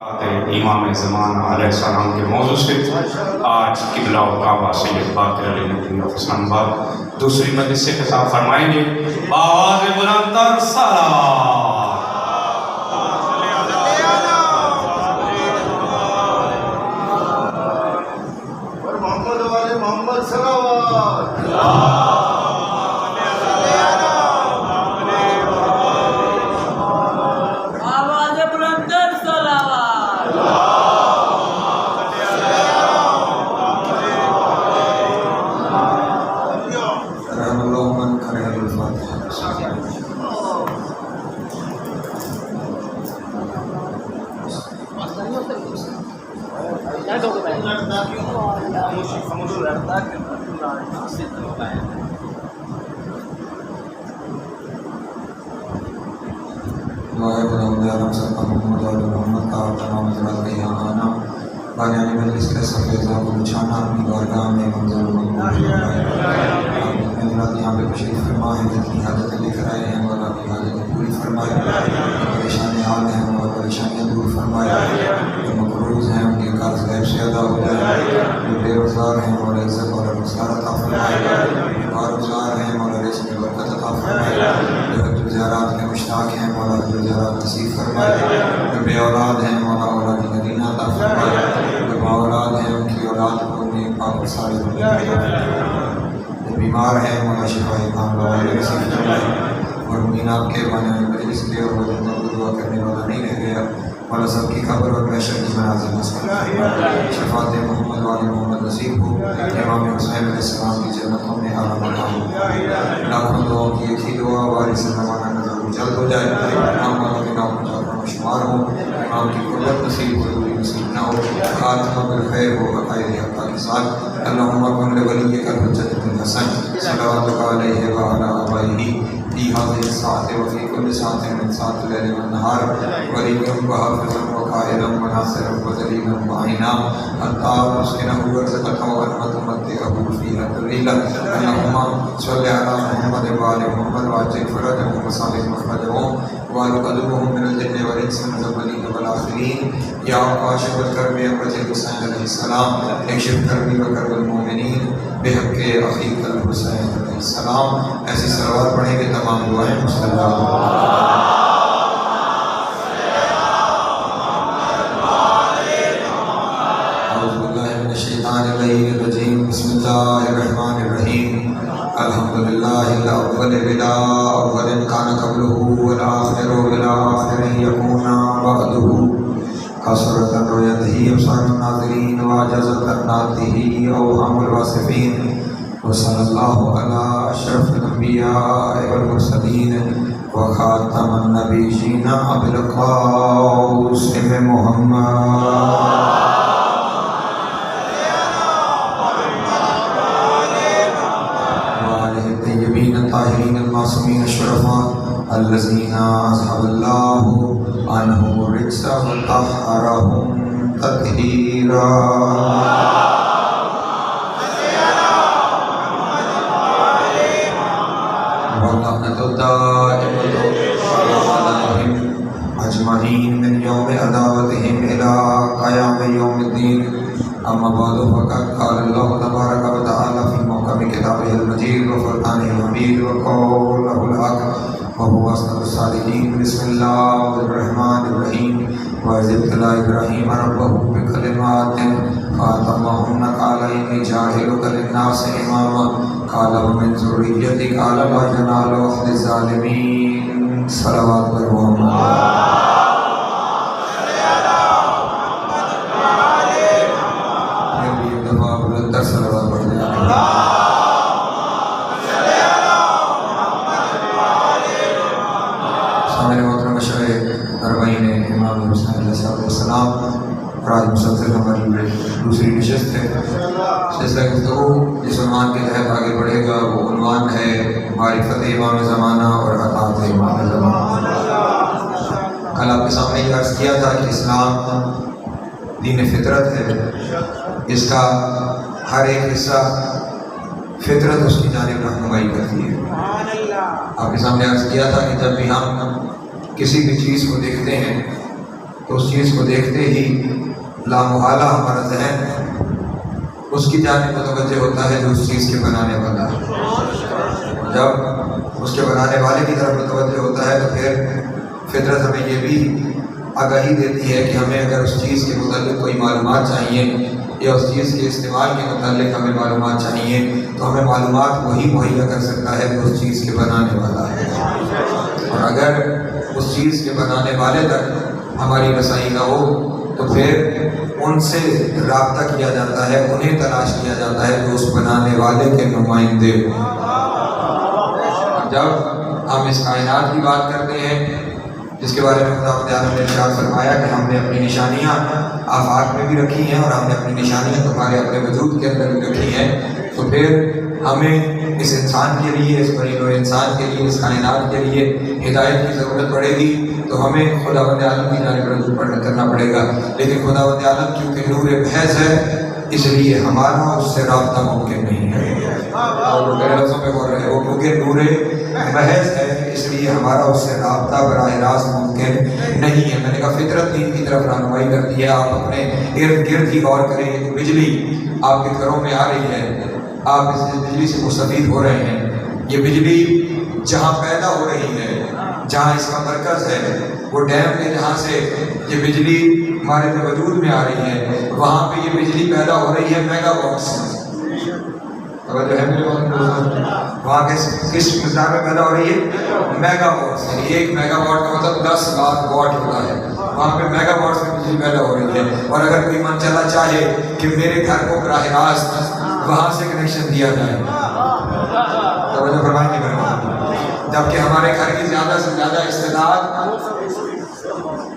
امام زمان علیہ السلام کے موضوع سے آج قبلہ و کعبہ سید باقر علی ندوی آف اسلام آباد دوسری مجلس سے خطاب فرمائیں گے بآواز بلند تر صلوات محمد والے محمد صلوات مجلس کے سفید کو بچھانا اپنی بارگاہ میں منظر مقبول یہاں پہ تشریف فرما ہے جتنی حاجتیں لے کر آئے ہیں مولا کی حاجتیں پوری فرمائے، پریشانی حال ہیں اور پریشانیاں دور فرمائے، جو مقروض ہیں ان کے قرض غیب سے ادا ہو جائے، جو بے روزگار ہیں مولا عزت اور روزگار عطا فرمائے، جو باروزگار ہیں مولا رزق میں برکت عطا فرمائے، جو زیارات کے مشتاق ہیں مولا جو زیارات نصیب فرمائے، جو بے اولاد ہیں مولا اولاد مدینہ عطا فرمائے، جو با اولاد ہیں ان کی اولاد کو نیک پاک اور صالح بنائے، جو بیمار ہیں مولا شفائی کاملہ نصیب فرمائے، اور امین آپ کے بنے مجلس کے اور وہ جن کو دعا کرنے والا نہیں رہ گیا مولا سب کی قبر اور محشر کی منازل نصیب فرمائے، شفاعت محمد والے محمد نصیب ہو، امام حسین علیہ السلام کی جنتوں میں اعلیٰ مقام ہو، لاکھوں دعاؤں کی ایک ہی دعا وارث زمانہ نظر جلد ہو جائے، امام والا کے نام پر شمار ہو، امام کی قربت نصیب ہو، دوری نصیب نہ ہو، خاتمہ بالخیر ہو، عقائد حقہ کے ساتھ، اللہم کن لولیک الحجۃ الحسن صلواتک علیہ وعلی آبائہ فی هذه الساعة وفي كل ساعة من ساعات الليل والنهار وليا وحافظا وقائدا وناصرا ودليلا معينا حتى تسكنه ورزقك وأن تمتعه فيها طويلا، اللهم صل على محمد وآل محمد وعجل فرجهم وصالح مخرجهم وآل قلوبهم من الجن والإنس من الأولين والآخرين يا كاشف الكرب يا وجه الحسين عليه السلام اكشف كربي وكرب المؤمنين بحق أخيك الحسين علیہ السلام۔ ایسی صلوات پڑھیں گے تمام دعائیں مستجاب اعوذ باللہ من الشیطان الرجیم بسم اللہ الرحمن الرحیم الحمدللہ الاول بلا اول کان قبلہ والآخر بلا آخر یکون بعدہ کثرت رؤیتہ ابصار الناظرین وعجزت نعتہ اوہام الواصفین وصلی اللہ علی اشرف الانبیاء والمرسلین وخاتم النبیین ابی القاسم محمد وآلہ الطیبین الطاہرین المعصومین الشرفاء الذین اذهب اللہ عنہم الرجس وطہرہم تطہیرا۔ اجمعین من یوم عداوتہم الى قیام یوم الدین، اما بعد فقد قال اللہ تبارک و تعالی فی محکم کتابہ المجید وفرقانہ الحمید وقولہ الحق وهو اصدق الصادقین۔ بسم اللہ الرحمن الرحیم وَإِذِ ابْتَلَىٰ إِبْرَاهِيمَ رَبُّهُ بِكَلِمَاتٍ فَأَتَمَّهُنَّ قَالَ إِنِّي جَاعِلُكَ لِلنَّاسِ إِمَامًا قَالَ وَمِنْ ذُرِّيَّتِي قَالَ لَا يَنَالُ عَهْدِ الظَّالِمِينَ۔ صلوات پر محمد صلوات پڑھ دیں۔ سامنے محترم شرح اربعین امام حسین علیہ السلام، اور آج مسلسل ہماری دوسری نشست ہے۔ سلسلہ گفتگو جس عنوان کے تحت آگے بڑھے گا وہ عنوان ہے معرفت امام زمانہ اور اطاعت امام زمانہ۔ کل آپ کے سامنے یہ عرض کیا تھا کہ اسلام دین فطرت ہے، اس کا ہر ایک حصہ فطرت اس کی جانب رہنمائی کرتی ہے۔ آپ کے سامنے عرض کیا تھا کہ جب بھی ہم کسی بھی چیز کو دیکھتے ہیں تو اس چیز کو دیکھتے ہی لامحالہ ہمارا ذہن اس کی جانب متوجہ ہوتا ہے جو اس چیز کے بنانے والا ہے۔ جب اس کے بنانے والے کی طرف متوجہ ہوتا ہے تو پھر فطرت ہمیں یہ بھی آگاہی دیتی ہے کہ ہمیں اگر اس چیز کے متعلق کوئی معلومات چاہیے یا اس چیز کے استعمال کے متعلق ہمیں معلومات چاہیے تو ہمیں معلومات وہی مہیا کر سکتا ہے جو اس چیز کے بنانے والا ہے، اور اگر اس چیز کے بنانے والے تک ہماری رسائی نہ ہو تو پھر ان سے رابطہ کیا جاتا ہے، انہیں تلاش کیا جاتا ہے جو اس بنانے والے کے نمائندے ہوں۔ جب ہم اس کائنات کی بات کرتے ہیں جس کے بارے میں خدا تعالیٰ نے ارشاد فرمایا کہ ہم نے اپنی نشانیاں آفاق میں بھی رکھی ہیں اور ہم نے اپنی نشانیاں تمہارے اپنے وجود کے اندر بھی رکھی ہیں، تو پھر ہمیں اس انسان کے لیے، اس بنی نوع انسان کے لیے، اس کائنات کے لیے ہدایت کی ضرورت پڑے گی تو ہمیں خداوند عالم کی جانب رجوع کرنا پڑے گا۔ لیکن خداوند عالم کیونکہ نور محض ہے اس لیے ہمارا اس سے رابطہ ممکن نہیں ہے، اور میرے لفظوں میں بول رہے ہیں وہ کیونکہ نور محض ہے اس لیے ہمارا اس سے رابطہ براہ راست ممکن نہیں ہے۔ میں نے کہا فطرت دین کی طرف رہنمائی کرتی ہے۔ آپ اپنے ارد گرد ہی غور کریں، یہ بجلی آپ کے گھروں میں آ رہی ہے، آپ اس بجلی سے مستفید ہو رہے ہیں، یہ بجلی جہاں پیدا ہو رہی ہے، جہاں اس کا مرکز ہے، وہ ڈیم ہے جہاں سے یہ بجلی ہمارے وجود میں آ رہی ہے، وہاں پہ یہ بجلی پیدا ہو رہی ہے میگا واٹس جو ہے وہاں کس مقدار میں پیدا ہو رہی ہے؟ میگا واٹس، یعنی ایک میگا واٹ کا مطلب 10 لاکھ واٹ ہوتا ہے، وہاں پہ میگا واٹس میں بجلی پیدا ہو رہی ہے۔ اور اگر کوئی من چلا چاہے کہ میرے گھر کو براہ راست وہاں سے کنیکشن دیا جائے، توجہ فرمائیں گے جبکہ ہمارے گھر کی زیادہ سے زیادہ استعداد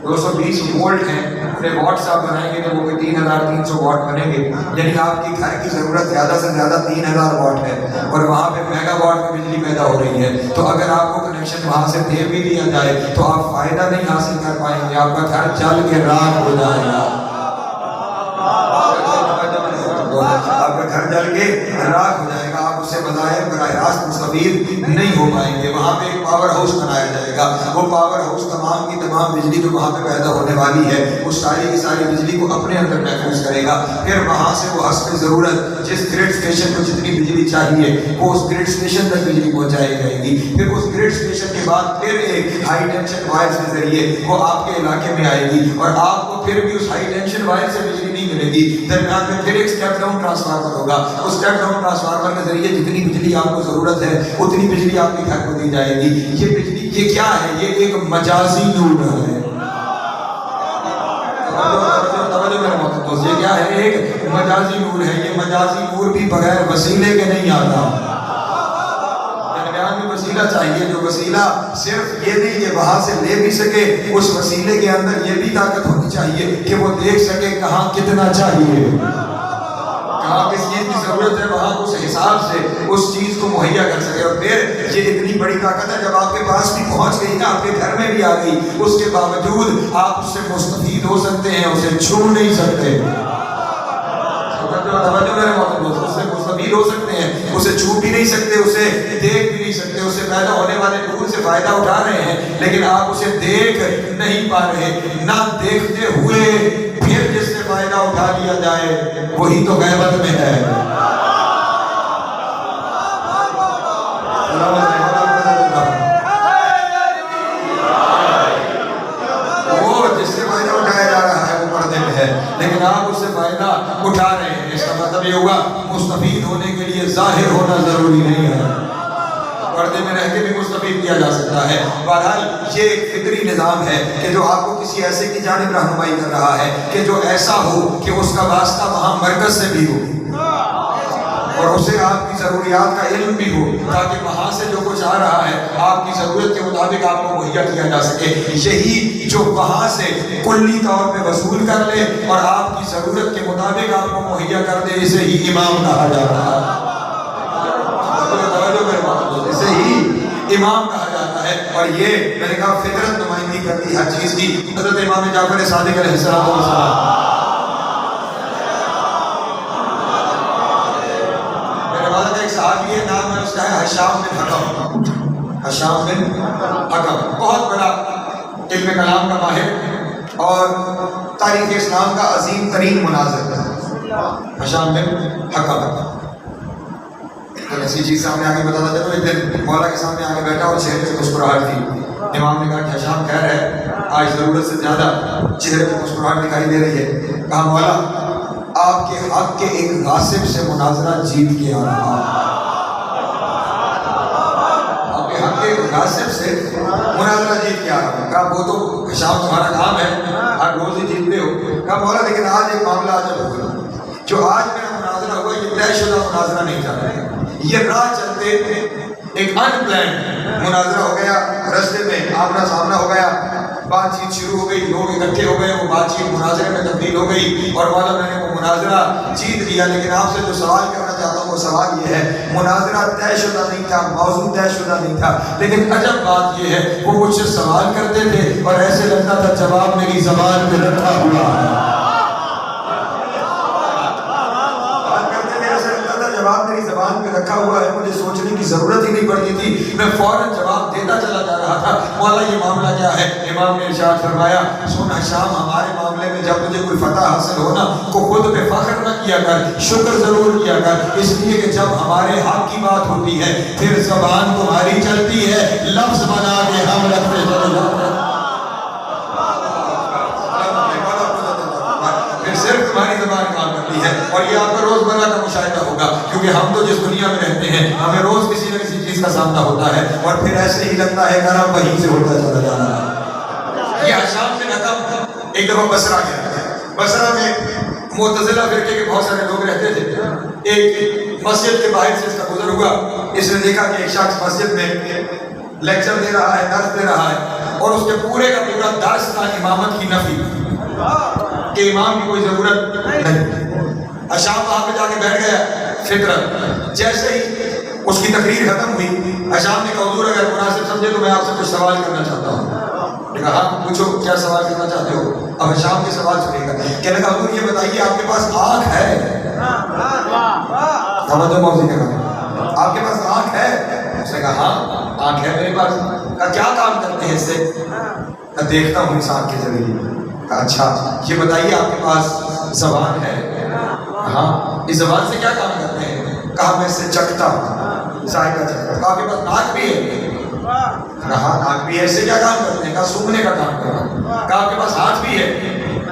220 وولٹ ہیں، اپنے واٹس آپ بنائیں گے تو وہ 3300 واٹ بنیں گے، یعنی آپ کی گھر کی ضرورت زیادہ سے زیادہ 3000 واٹ ہے، اور وہاں پہ میگا واٹ کی بجلی پیدا ہو رہی ہے۔ تو اگر آپ کو کنیکشن وہاں سے دے بھی دیا جائے تو آپ فائدہ نہیں حاصل کر پائیں گے، آپ کا گھر جل کے راکھ ہو جائے گا، آپ کا گھر جل کے راکھ ہو جائے گا، آپ اس سے بظاہر براہ راست مستفید نہیں ہو پائیں گے۔ وہاں پہ ایک پاور ہاؤس بنایا جائے گا، وہ پاور ہاؤس تمام کی تمام بجلی جو وہاں پہ پیدا ہونے والی ہے اس ساری کی ساری بجلی کو اپنے اندر محفوظ کرے گا، پھر وہاں سے وہ حسب ضرورت جس گریڈ اسٹیشن کو جتنی بجلی چاہیے وہ اس گریڈ اسٹیشن تک بجلی پہنچائی جائے گی، پھر اس گریڈ اسٹیشن کے بعد پھر ایک ہائی ٹینشن وائر کے ذریعے وہ آپ کے علاقے میں آئے گی، اور آپ کو پھر بھی اس ہائی ٹینشن وائر سے بجلی نہیں ملے گی، درمیان میں پھر ایک اسٹیپ ڈاؤن ٹرانسفارمر ہوگا، اس اسٹیپ ڈاؤن ٹرانسفارمر کے ذریعے جتنی بجلی آپ کو ضرورت ہے اتنی بجلی آپ کے گھر کو دی جائے گی۔ یہ بجلی یہ کیا ہے؟ یہ ایک مجازی نور ہے۔ یہ کیا ہے؟ ایک مجازی نور ہے۔ یہ مجازی نور بھی بغیر وسیلے کے نہیں آتا، درمیان میں وسیلہ چاہیے، جو وسیلہ صرف یہ نہیں کہ وہاں سے لے بھی سکے، اس وسیلے کے اندر یہ بھی طاقت ہونی چاہیے کہ وہ دیکھ سکے کہاں کتنا چاہیے، کہاں کس چیز کی ضرورت ہے، وہاں اس حساب سے اس چیز کو مہیا کر سکے۔ اور پھر یہ اتنی بڑی طاقت ہے جب آپ کے پاس بھی پہنچ گئی نا، آپ کے گھر میں بھی آ گئی، اس کے باوجود آپ اس سے مستفید ہو سکتے ہیں، اسے چھو نہیں سکتے، اس سے مستفید ہو سکتے ہیں، اسے چھو بھی نہیں سکتے، اسے دیکھ بھی نہیں سکتے، اسے پیدا ہونے والے نور سے فائدہ اٹھا رہے ہیں لیکن آپ اسے دیکھ نہیں پا رہے، نہ دیکھتے ہوئے پھر جس سے فائدہ اٹھا لیا جائے وہی تو غیبت میں ہے۔ وہ جس سے فائدہ اٹھایا جا رہا ہے وہ پردے میں ہے، لیکن آپ اس سے فائدہ اٹھا رہے ہیں، اس کا مطلب یہ ہوگا مستفید ہونے کے لیے ظاہر ہونا ضروری نہیں ہے، پردے میں رہ کے بھی مستفید کیا جا سکتا ہے۔ بہرحال یہ ایک فطری نظام ہے کہ جو آپ کو کسی ایسے کی جانب رہنمائی کر رہا ہے کہ جو ایسا ہو کہ اس کا واسطہ وہاں مرکز سے بھی ہو اور اسے آپ کی ضروریات کا علم بھی ہو، تاکہ وہاں سے جو کچھ آ رہا ہے آپ کی ضرورت کے مطابق آپ کو مہیا کیا جا سکے۔ یہی جو وہاں سے کلی طور پہ وصول کر لے اور آپ کی ضرورت کے مطابق آپ کو مہیا کر دے، اسے ہی امام کہا جاتا ہے، اسے ہی امام کہا جاتا ہے۔ اور یہ میں نے کہا فطرت نمائندگی کرتی ہر چیز کی۔ حضرت امام جعفر صادق علیہ السلام، ایک صحابی ہے، نام ہے اس کا ہے ہشام بن حکم، ہشام بن حکم، بہت بڑا علم کلام کا ماہر اور تاریخ اسلام کا عظیم ترین مناظر ہشام بن حکم. ایسی چیز سامنے آ کے بتاتا چلو ایک دن مولا کے سامنے آ کے بیٹھا اور چہرے پہ مسکراہٹ تھی. امام نے کہا کہ ہشام خیر ہے؟ آج ضرورت سے زیادہ چہرے پہ مسکراہٹ دکھائی دے رہی ہے. کہا مولا آپ کے حق کے ایک غاصب سے مناظرہ جیت کے آ رہا. آپ کے حق کے ایک غاصب سے مناظرہ جیت کے آ رہا. کہا وہ تو ہشام تمہارا کام ہے، ہر روز ہی جیتتے ہو. کہا مولا لیکن آج ایک معاملہ عجب ہو گیا. جو آج میرا مناظرہ ہوا یہ طے شدہ مناظرہ نہیں تھا. یہ راہ چلتے ایک ان پلان مناظرہ ہو گیا. رستے میں آمنا سامنا ہو گیا، بات چیت شروع ہو گئی، لوگ اکٹھے ہو گئے، وہ بات چیت مناظرے میں تبدیل ہو گئی اور مولا میں نے وہ مناظرہ جیت لیا. لیکن آپ سے جو سوال کرنا چاہتا ہوں وہ سوال یہ ہے، مناظرہ طے شدہ نہیں تھا، موضوع طے شدہ نہیں تھا، لیکن عجب بات یہ ہے وہ مجھ سے سوال کرتے تھے اور ایسے لگتا تھا جواب میری زبان پہ رکھا ہوا ہے. جواب میری زبان پہ رکھا ہوا ہے. مجھے سوچنے کی ضرورت ہی نہیں پڑتی تھی، میں فوراً جواب دیتا چلا جا رہا تھا. مولا یہ معاملہ کیا ہے؟ امام نے ارشاد فرمایا سن ہشام، ہمارے معاملے میں جب مجھے کوئی فتح حاصل ہونا تو خود پہ فخر نہ کیا کر، شکر ضرور کیا کر. اس لیے کہ جب ہمارے حق کی بات ہوتی ہے پھر زبان تمہاری چلتی ہے، لفظ بنا کے ہم رکھتے چلے جاتے ہیں. صرف تمہاری زبان کام کرتی ہے. اور یہ آپ کا روزمرہ کا مشاہدہ ہوگا کیونکہ ہم تو جس دنیا میں رہتے ہیں ہمیں روز کسی نہ کسی چیز کا سامنا ہوتا ہے اور پھر ایسے ہی لگتا ہے کرم وہیں سے ہوتا چلا جا رہا ہے. یہ ہشام بن حکم ایک دفعہ بصرہ گیا. بصرہ میں معتزلہ فرقے کے بہت سارے لوگ رہتے تھے. ایک مسجد کے باہر سے اس کا گزر ہوا. اس نے دیکھا کہ ایک شخص مسجد میں لیکچر دے رہا ہے، درس دے رہا ہے اور اس کے پورے کا پورا درس تھا امامت کی نفی، کہ امام کی کوئی ضرورت نہیں. ہشام وہاں پہ جا کے بیٹھ گیا. فطرت جیسے ہی اس کی تقریر ختم ہوئی ہشام نے کہا حضور اگر مناسب سمجھے تو میں آپ سے کچھ سوال کرنا چاہتا ہوں. نے کہا ہاں پوچھو کیا سوال کرنا چاہتے ہو. اب ہشام کے سوال سنے گا. کہنے لگا حضور یہ بتائیے آپ کے پاس آنکھ ہے؟ توجہ موضوع کے بارے آپ کے پاس آنکھ ہے؟ اس نے کہا ہاں آنکھ ہے میرے پاس. کہا کیا کام کرتے ہیں اس سے؟ کہا دیکھتا ہوں اس آنکھ کے ذریعے. اچھا یہ بتائیے آپ کے پاس زبان ہے؟ ہاں. اس زبان سے کیا کام کرتے ہیں؟ کہا میں اس سے چکھتا ہوں، ذائقہ چکھتا ہوں. کہا آپ کے پاس ناک بھی ہے؟ کہا ناک بھی ہے. اس سے کیا کام کرتے ہیں؟ کہا سونگھنے کا کام کر رہا ہوں. کہا آپ کے پاس ہاتھ بھی ہے؟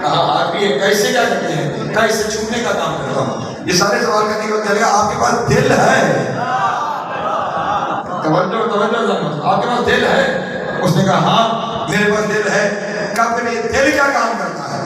کہا ہاتھ بھی ہے. کیسے کیا کرتے ہیں؟ کہا اس سے چھونے کا کام کرتا ہوں. یہ سارے سوال کرنے کے بعد کہہ لگا آپ کے پاس دل ہے؟ توجہ آپ کے پاس دل ہے؟ اس نے کہا ہاں میرے پاس دل ہے. کہا پھر یہ دل کیا کام کرتا ہے؟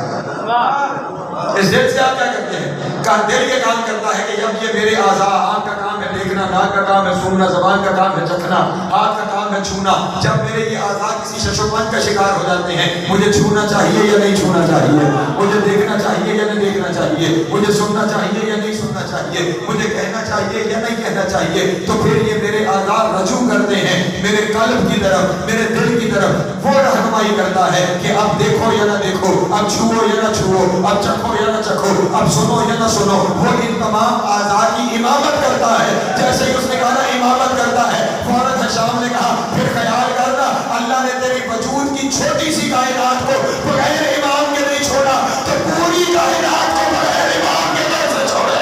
اس دل سے آپ کیا کرتے ہیں؟ کہا دل یہ کام کرتا ہے کہ جب یہ میرے اعضاء، آنکھ کا کام ہے دیکھنا، ناک کا کام ہے سونگنا، زبان کا کام ہے چکھنا، ہاتھ کا کام ہے چھونا، جب میرے یہ اعضاء کسی ششوپن کا شکار ہو جاتے ہیں مجھے چھونا چاہیے یا نہیں چھونا چاہیے، مجھے دیکھنا چاہیے یا نہیں دیکھنا چاہیے، مجھے سننا چاہیے یا نہیں سننا چاہیے، مجھے کہنا چاہیے یا نہیں کہنا چاہیے، تو پھر یہ میرے اعضاء رجوع کرتے ہیں میرے قلب کی طرف، میرے دل کی طرف. وہ رہنمائی کرتا ہے کہ اب دیکھو یا نہ دیکھو، اب چھوؤ یا نہ چھوؤ، اب چکھو یا نہ چکھو، اب سنو یا نہ سنو. وہ ان تمام اعضاء کی امامت کرتا ہے. جیسے ہی اس نے کہا نا امامت کرتا ہے، فوراً ہشام نے کہا پھر خیال کرنا اللہ نے تیری وجود کی چھوٹی سی کائنات کو بغیر امام کے نہیں چھوڑا تو پوری کائنات کو بغیر امام کے کیسے چھوڑے.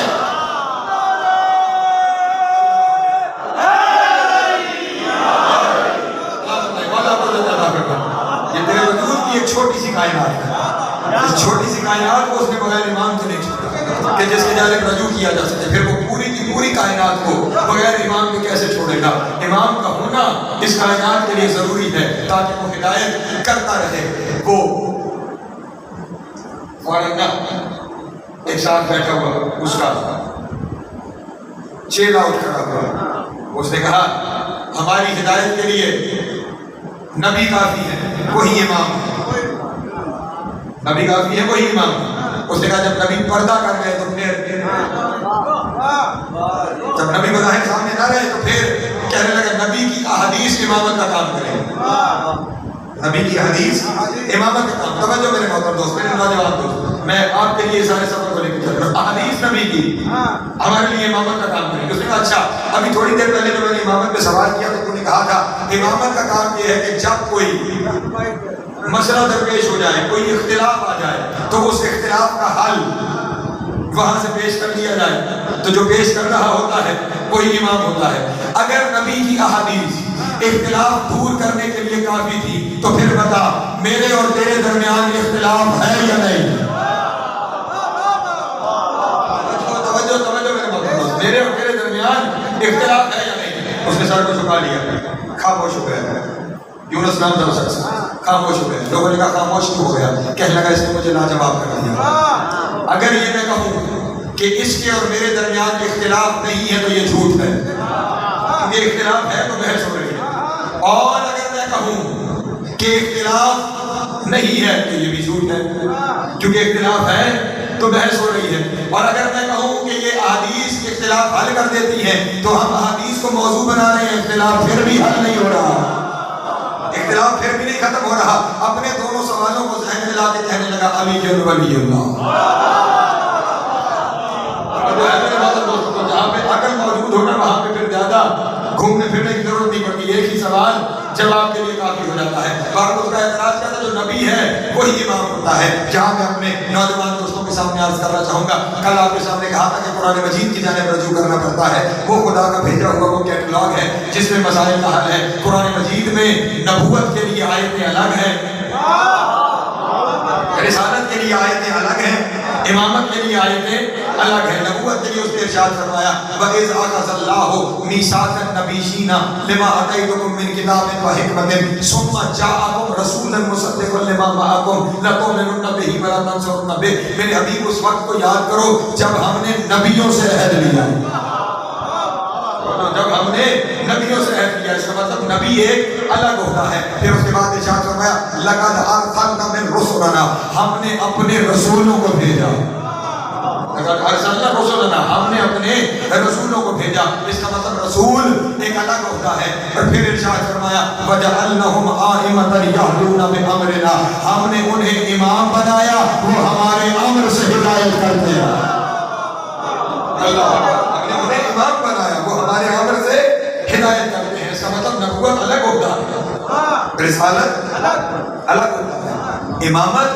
یہ تیرے وجود کی ایک چھوٹی سی کائنات ہے. اس چھوٹی سی کائنات کو اس نے بغیر امام کے نہیں چھوڑا کہ جس کی جانب رجوع کیا جا سکے. پھر وہ پوری کی پوری کائنات کو بغیر امام کے کیسے چھوڑے گا؟ امام کا ہونا اس کائنات کے لیے ضروری ہے تاکہ وہ ہدایت کرتا رہے. وہ فوراً ایک ساتھ بیٹھا ہوا اس کا چیلا اٹھ کھڑا ہوا. اس نے کہا ہماری ہدایت کے لیے نبی کافی ہے، وہی امام ہے. نبی کافی ہے، وہی امام ہے. اس نے کہا جب نبی پردہ کر گئے تو پھر جب نبی بظاہر سامنے نہ رہے تو پھر کہنے لگا نبی کی احادیث امامت کا کام کریں. نبی کی حدیث امامت کا کام. توجہ میرے محترم دوست، میرے نوجوان دوست، میں آپ کے لیے سارے سفر کو لے کے چل رہا ہوں. احادیث نبی کی ہمارے لیے امامت کا کام کریں. اس نے کہا اچھا ابھی تھوڑی دیر پہلے جو میں نے امامت پہ سوال کیا تو انہوں نے کہا تھا امامت کا کام یہ ہے کہ جب کوئی مسئلہ درپیش ہو جائے، کوئی اختلاف آ جائے تو اس اختلاف کا حل وہاں سے پیش کر دیا جائے، تو جو پیش کر رہا ہوتا ہے وہی امام ہوتا ہے۔ اگر نبی کی احادیث اختلاف دور کرنے کے لیے کافی تھی تو پھر بتا میرے اور تیرے درمیان اختلاف ہے یا نہیں؟ توجہ میرے بات، میرے اور تیرے درمیان اختلاف ہے یا نہیں؟ اس نے سر کو جھکا لیا، خاموش ہو گیا۔ یونس نام تھا شخص، خاموش ہو گیا۔ لوگوں نے کہا خاموش کیوں ہو گیا؟ کہنے لگا اس نے مجھے لاجواب کر دیا۔ اگر یہ میں کہوں کہ اس کے اور میرے درمیان اختلاف نہیں ہے تو یہ جھوٹ ہے، کیونکہ اختلاف ہے تو بحث ہو رہی ہے، اور اگر میں کہوں کہ اختلاف نہیں ہے تو یہ بھی جھوٹ ہے، کیونکہ اختلاف ہے تو بحث ہو رہی ہے۔ اور اگر میں کہوں کہ یہ احادیث اختلاف حل کر دیتی ہیں تو ہم احادیث کو موضوع بنا رہے ہیں، اختلاف پھر بھی حل نہیں ہو رہا، اختلاف پھر بھی نہیں ختم ہو رہا۔ اپنے دونوں سوالوں کو ذہن میں لا کے کہنے لگا علی ولی اللہ۔ جہاں پہ عقل موجود ہوگا وہاں پہ پھر زیادہ گھومنے پھرنے کی ضرورت نہیں پڑتی، ایک ہی سوال جواب کے لیے کافی ہو جاتا ہے۔ اور اس کا اعتراض کیا تھا، جو نبی ہے وہی امام ہوتا ہے۔ جہاں میں اپنے نوجوان دوستوں کے سامنے عرض کرنا چاہوں گا، کل آپ کے سامنے کہا تھا کہ قرآن مجید کی جانب رجوع کرنا پڑتا ہے، وہ خدا کا بھیجا ہوا وہ کیٹلاگ ہے جس میں مسائل کا حل ہے۔ قرآن مجید میں نبوت کے لیے آیتیں الگ ہیں، رسالت کے لیے آیتیں الگ ہیں، امامت کے لیے آیتیں الگ ہیں۔ نبوت کے لیے اس نے ارشاد فرمایا وَإِذْ أَخَذَ اللَّهُ مِيثَاقَ النَّبِيِّينَ لَمَا آتَيْتُكُم مِّن كِتَابٍ وَحِكْمَةٍ ثُمَّ جَاءَكُمْ رَسُولٌ مُصَدِّقٌ لِّمَا مَعَكُمْ لَتُؤْمِنُنَّ بِهِ وَلَتَنصُرُنَّهُ بِهِ۔ میرے حبیب اس وقت کو یاد کرو جب ہم نے نبیوں سے عہد لیا، جب ہم نے نبیوں سے عہد کیا، اس کا مطلب نبی ایک الگ ہوتا ہے۔ پھر اس کے بعد ارشاد فرمایا لَقَدْ أَرْسَلْنَا مِن رُسُلِنَا، ہم نے اپنے رسولوں کو بھیجا، لَقَدْ أَرْسَلْنَا رُسُلَنَا، ہم نے اپنے رسولوں کو بھیجا۔ اس کا مطلب رسول ایک الگ ہوتا ہے۔ اور پھر ارشاد فرمایا وَجَعَلْنَهُمْ أَئِمَّةً يَهْدُونَ بِأَمْرِنَا، ہم نے انہیں امام بنایا، وہ ہمارے امر سے ہدایت کرتے ہیں۔ اللہ ہم نے انہیں امام بنایا، وہ ہمارے امر سے ہدایت کرتے ہیں۔ اس کا مطلب نبوت الگ ہوتا ہے، رسالت الگ ہوتا ہے، امامت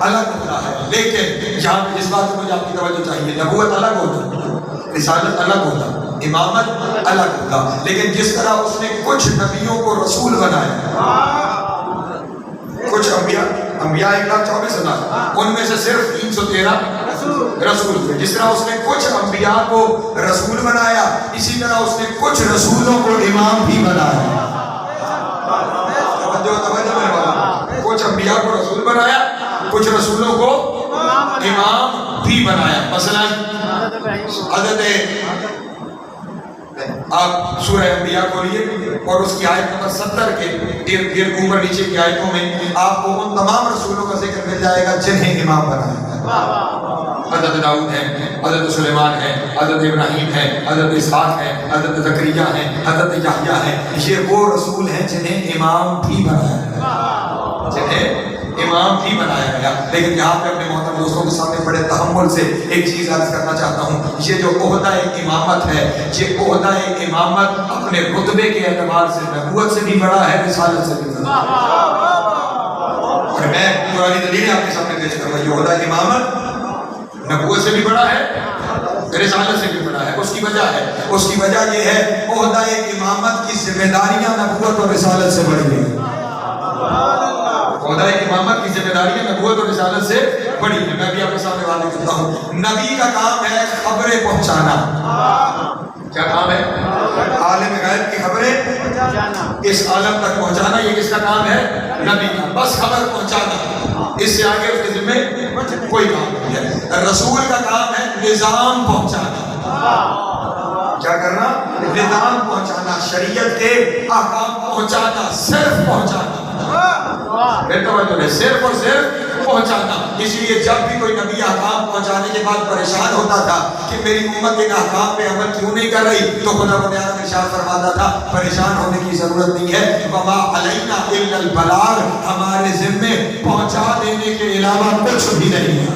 الگ ہوتا ہے۔ لیکن یہاں پہ اس بات کو مجھے آپ کی توجہ چاہیے، نبوت الگ ہوتا، رسالت الگ ہوتا، امامت الگ ہوتا۔ لیکن جس طرح اس نے کچھ نبیوں کو رسول بنایا، کچھ انبیاء 1,24,000، ان میں سے صرف 313 رسول تھے۔ جس طرح اس نے کچھ انبیاء کو رسول بنایا، اسی طرح اس نے کچھ رسولوں کو امام بھی بنایا۔ کچھ انبیاء کو رسول بنایا، کچھ رسولوں کو امام بھی بنایا۔ مثلا حضرت آپ سورہ انبیاء کھولیے اور اس کی آیت نمبر 70 کے ارد گرد اوپر نیچے کی آیتوں میں آپ کو ان تمام رسولوں کا ذکر مل جائے گا جنہیں امام بنایا گیا۔ حضرت داؤد ہے، حضرت سلیمان ہے، حضرت ابراہیم ہے، حضرت اسحاق ہے، حضرت زکریا ہے، حضرت یحییٰ ہے۔ یہ وہ رسول ہیں جنہیں امام بھی بنایا گیا، جنہیں امام بھی بنایا گیا۔ لیکن یہاں پہ اپنے محترم دوستوں کے سامنے بڑے تحمل سے ایک چیز عرض کرنا چاہتا ہوں، یہ جو عہدہ امامت ہے، یہ عہدہ امامت اپنے رتبے کے اعتبار سے نبوت سے بھی بڑا ہے، رسالت سے بھی بڑا ہے۔ اور میں قرآنی دلیلیں آپ کے سامنے پیش کروں گا، یہ عہدہ امامت نبوت سے بھی بڑا ہے، رسالت سے بھی بڑا ہے۔ اس کی وجہ ہے، اس کی وجہ یہ ہے عہدہ امامت کی ذمہ داریاں نبوت اور رسالت سے بڑی ہیں۔ عہدہ امامت کی ذمہ داریاں نبوت اور رسالت سے بڑی ہیں۔ میں بھی آپ کے سامنے واضح کرتا ہوں، نبی کا کام ہے خبریں پہنچانا۔ کیا کام ہے؟ عالم غیب کی خبریں اس عالم تک پہنچانا، یہ کس کا کام ہے؟ نبی کا، بس خبر پہنچانا، اس سے آگے اس کے ذمہ کوئی کام نہیں ہے۔ رسول کا کام ہے نظام پہنچانا۔ کیا کرنا؟ نظام پہنچانا، شریعت کے احکام پہنچانا، صرف پہنچانا، صرف اور صرف پہنچانا۔ اس لیے جب بھی کوئی نبی احکام پہنچانے کے بعد پریشان ہوتا تھا کہ میری امت ان احکام پہ عمل کیوں نہیں کر رہی، تو خدا رب العالمین ارشاد فرماتا تھا پریشان ہونے کی ضرورت نہیں ہے، وما علینا الا البلاغ، ہمارے ذمے پہنچا دینے کے علاوہ کچھ بھی نہیں ہے،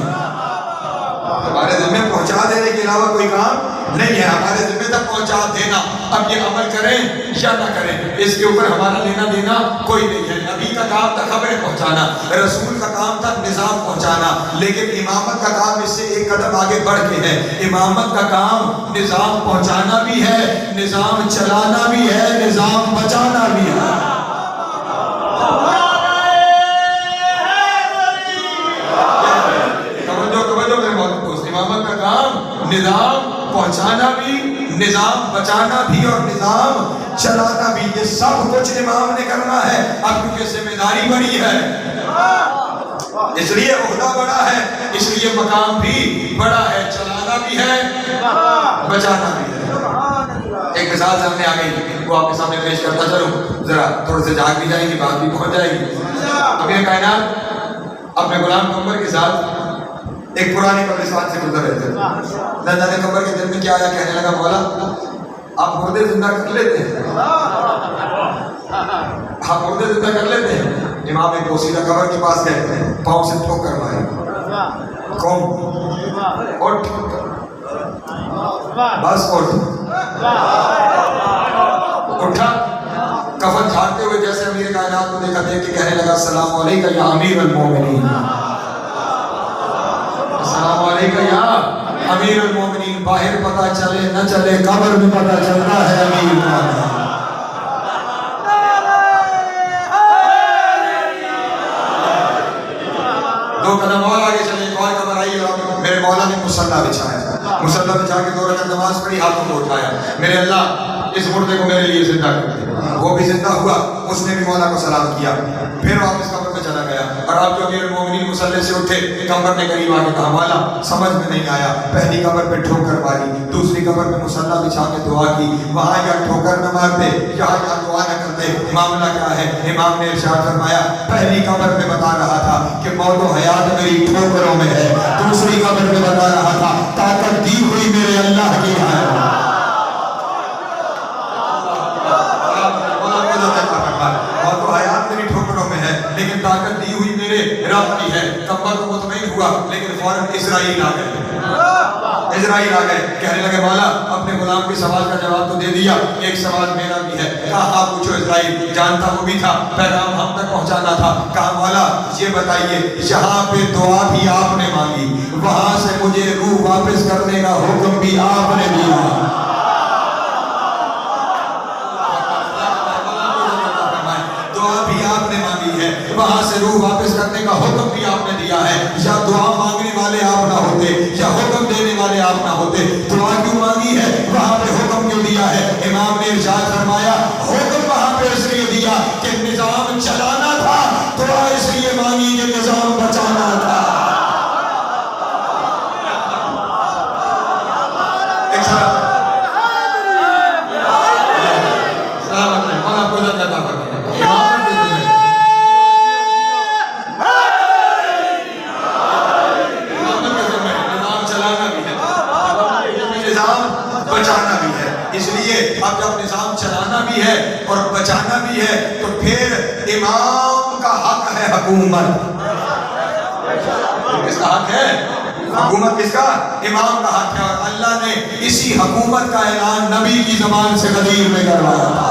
ہمارے ذمے پہنچا دینے کے علاوہ کوئی کام نہیں ہے، ہمارے ذمہ تک پہنچا دینا. اب یہ عمل کریں یا نہ کریں اس کے اوپر ہمارا لینا دینا کوئی نہیں ہے. نبی کا کام تھا خبریں پہنچانا، رسول کا کام تھا نظام پہنچانا، لیکن امامت کا کام اس سے ایک قدم آگے بڑھ کے ہے. امامت کا کام نظام پہنچانا بھی ہے، نظام چلانا بھی ہے، نظام بچانا بھی ہے. امامت کا کام نظام پہنچانا بھی، نظام بچانا بھی اور نظام چلانا بھی. یہ سب کچھ امام نے کرنا ہے. اب کیونکہ ذمہ داری بڑی ہے اس لیے عہدہ بڑا ہے، اس لیے مقام بھی بڑا ہے. چلانا بھی ہے، بچانا بھی ہے. ایک مثال سامنے آ گئی، وہ آپ کے سامنے پیش کرتا چلوں، ذرا تھوڑے سے جاگ بھی جائیں گی، بات بھی پہنچ جائے گی. امیر کائنات اپنے غلام قمر کے ساتھ ایک پرانی قبرستان سے گزر رہے تھے. نہ قمر کے دل میں کیا آیا، کہنے لگا مولا آپ مردے زندہ کر لیتے ہیں، آپ مردے زندہ کر لیتے ہیں. امام ایک بوسیدہ قبر کے پاس گئے، پاؤں سے ٹھوکر ماری، قوم اٹھ، بس اٹھ. اٹھا، کفن جھاڑتے ہوئے جیسے امیر کائنات کو دیکھا، دیکھ کے کہنے لگا السلام علیکم یا امیر المومنین، السلام علیکم یا امیر المومنین. باہر پتہ چلے نہ چلے قبر میں پتہ چلتا ہے امیر المومنین. دو قدم اور آگے چلے، ایک اور قبر آئی اور میرے مولا نے مصلی بچھایا، مصلی بچھا کے 2 رکعت نماز پڑھی، ہاتھوں کو اٹھایا، میرے اللہ اس مردے کو میرے لیے زندہ کر دے. وہ بھی زندہ ہوا، اس نے بھی مولا کو سلام کیا، پھر واپس قبر میں چلا گیا. اور آپ جو امیر المومنین مصلی سے اٹھے، قبر نے قریب آ کے کہا مولا سمجھ میں نہیں آیا، پہلی قبر پہ ٹھوکر ماری، دوسری قبر پہ مصلی بچھا کے دعا کی، وہاں یا ٹھوکر نہ مارتے، یہاں دعا نہ کرتے، معاملہ کیا ہے؟ امام نے ارشاد فرمایا پہلی قبر پہ بتا رہا تھا کہ موت و حیات میری ٹھوکروں میں ہے، دوسری قبر پہ بتا رہا تھا طاقت دی ہوئی میرے اللہ کی ہے. موت و حیات میری ٹھوکروں میں ہے لیکن طاقت دی ہوئی میرے رب کی ہے. قبر کو مطمئن ہوا لیکن فوراً اسرائیل آ گئے، اسرائیل آ گئے، کہنے لگے مولا اپنے غلام کے سوال کا جواب تو دے دیا، ایک سوال میرا بھی ہے. کہا آپ پوچھو. اسرائیل جانتا وہ بھی تھا، پیغام ہم تک پہنچانا تھا. کہا مولا یہ بتائیے یہاں پہ دعا بھی آپ نے مانگی، وہاں سے مجھے روح واپس کرنے کا حکم بھی آپ نے دیا. وہاں سے روح واپس کرنے کا حکم بھی آپ نے دیا ہے. یا دعا مانگنے والے آپ نہ ہوتے، یا حکم دینے والے آپ نہ ہوتے. دعا کیوں مانگی ہے؟ وہاں پہ حکم کیوں دیا ہے؟ امام نے ارشاد فرمایا حکم وہاں پہ اس لیے دیا کہ نظام چلانا تھا، دعا اس لیے مانگی کہ نظام بچانا تھا. بچانا بھی ہے. اس لیے اب جب نظام چلانا بھی ہے اور بچانا بھی ہے تو پھر امام کا حق ہے حکومت. کس کا حق ہے؟ حکومت کس کا؟ امام کا حق ہے. اور اللہ نے اسی حکومت کا اعلان نبی کی زبان سے غدیر میں کروایا تھا.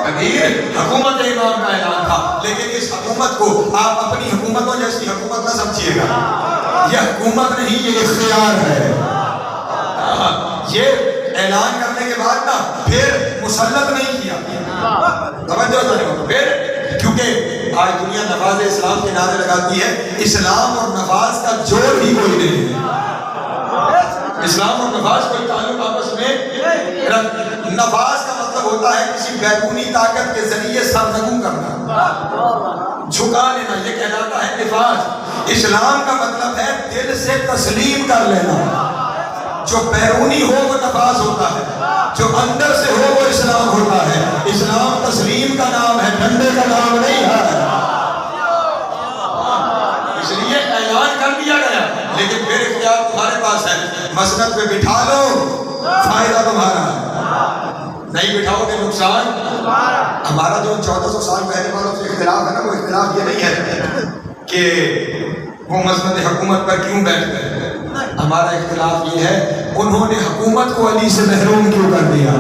غدیر حکومت امام کا اعلان تھا. لیکن اس حکومت کو آپ اپنی حکومتوں جیسی حکومت نہ سمجھیے گا. یہ حکومت نہیں، یہ اختیار ہے. یہ اعلان کرنے کے بعد نا پھر مسلط نہیں کیا. توجہ کرو. پھر کیونکہ آج دنیا نفاذ اسلام کے نعرے لگاتی ہے، اسلام اور نفاذ کا جوڑ ہی کوئی نہیں ہے. اسلام اور نفاذ کوئی تعلق آپس میں. نفاذ کا مطلب ہوتا ہے کسی بیرونی طاقت کے ذریعے سرنگو کرنا، جھکا لینا، یہ کہلاتا ہے نفاذ. اسلام کا مطلب ہے دل سے تسلیم کر لینا. جو بیرونی ہو وہ نفاذ ہوتا ہے، جو اندر سے ہو وہ اسلام ہوتا ہے. اسلام تسلیم کا نام ہے، ڈنڈے کا نام نہیں ہے. اس لیے اعلان کر دیا گیا لیکن پھر اختیار تمہارے پاس ہے. مسند پہ بٹھا لو، فائدہ تمہارا ہے، نہیں بٹھاؤ گے نقصان ہمارا. جو 1400 سال پہلے والوں سے اختلاف ہے نا، وہ اختلاف یہ نہیں ہے کہ وہ مسند حکومت پر کیوں بیٹھ گئے. ہمارا اختلاف یہ ہے انہوں نے حکومت کو علی سے محروم کیوں کر دیا؟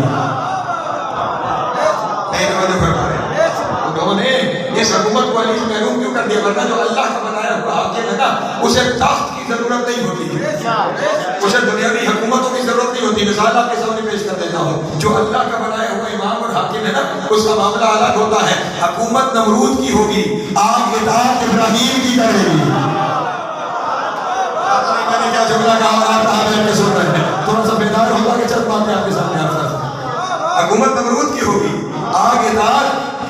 انہوں نے اس حکومت کو علی سے محروم کیوں کر دیا؟ ورنہ جو اللہ کا بنایا ہوا حاکم ہے نا اسے تخت کی ضرورت نہیں ہوتی، اسے دنیاوی حکومتوں کی ضرورت نہیں ہوتی۔ مثال آپ کے سامنے پیش کر دیتا ہوں، جو اللہ کا بنایا ہوا امام اور حاکم ہے نا اس کا معاملہ الگ ہوتا ہے۔ حکومت نمرود کی ہوگی، آگ اطاعت ابراہیم کی کرے گی۔ میں نے کیا جملہ کہا اور آپ کہاں بیٹھ کے سن رہے ہیں؟ تھوڑا سا بیدار ہوگا کہ چند باتیں آپ کے سامنے آپ کا۔ حکومت نمرود کی ہوگی، آگ اطاعت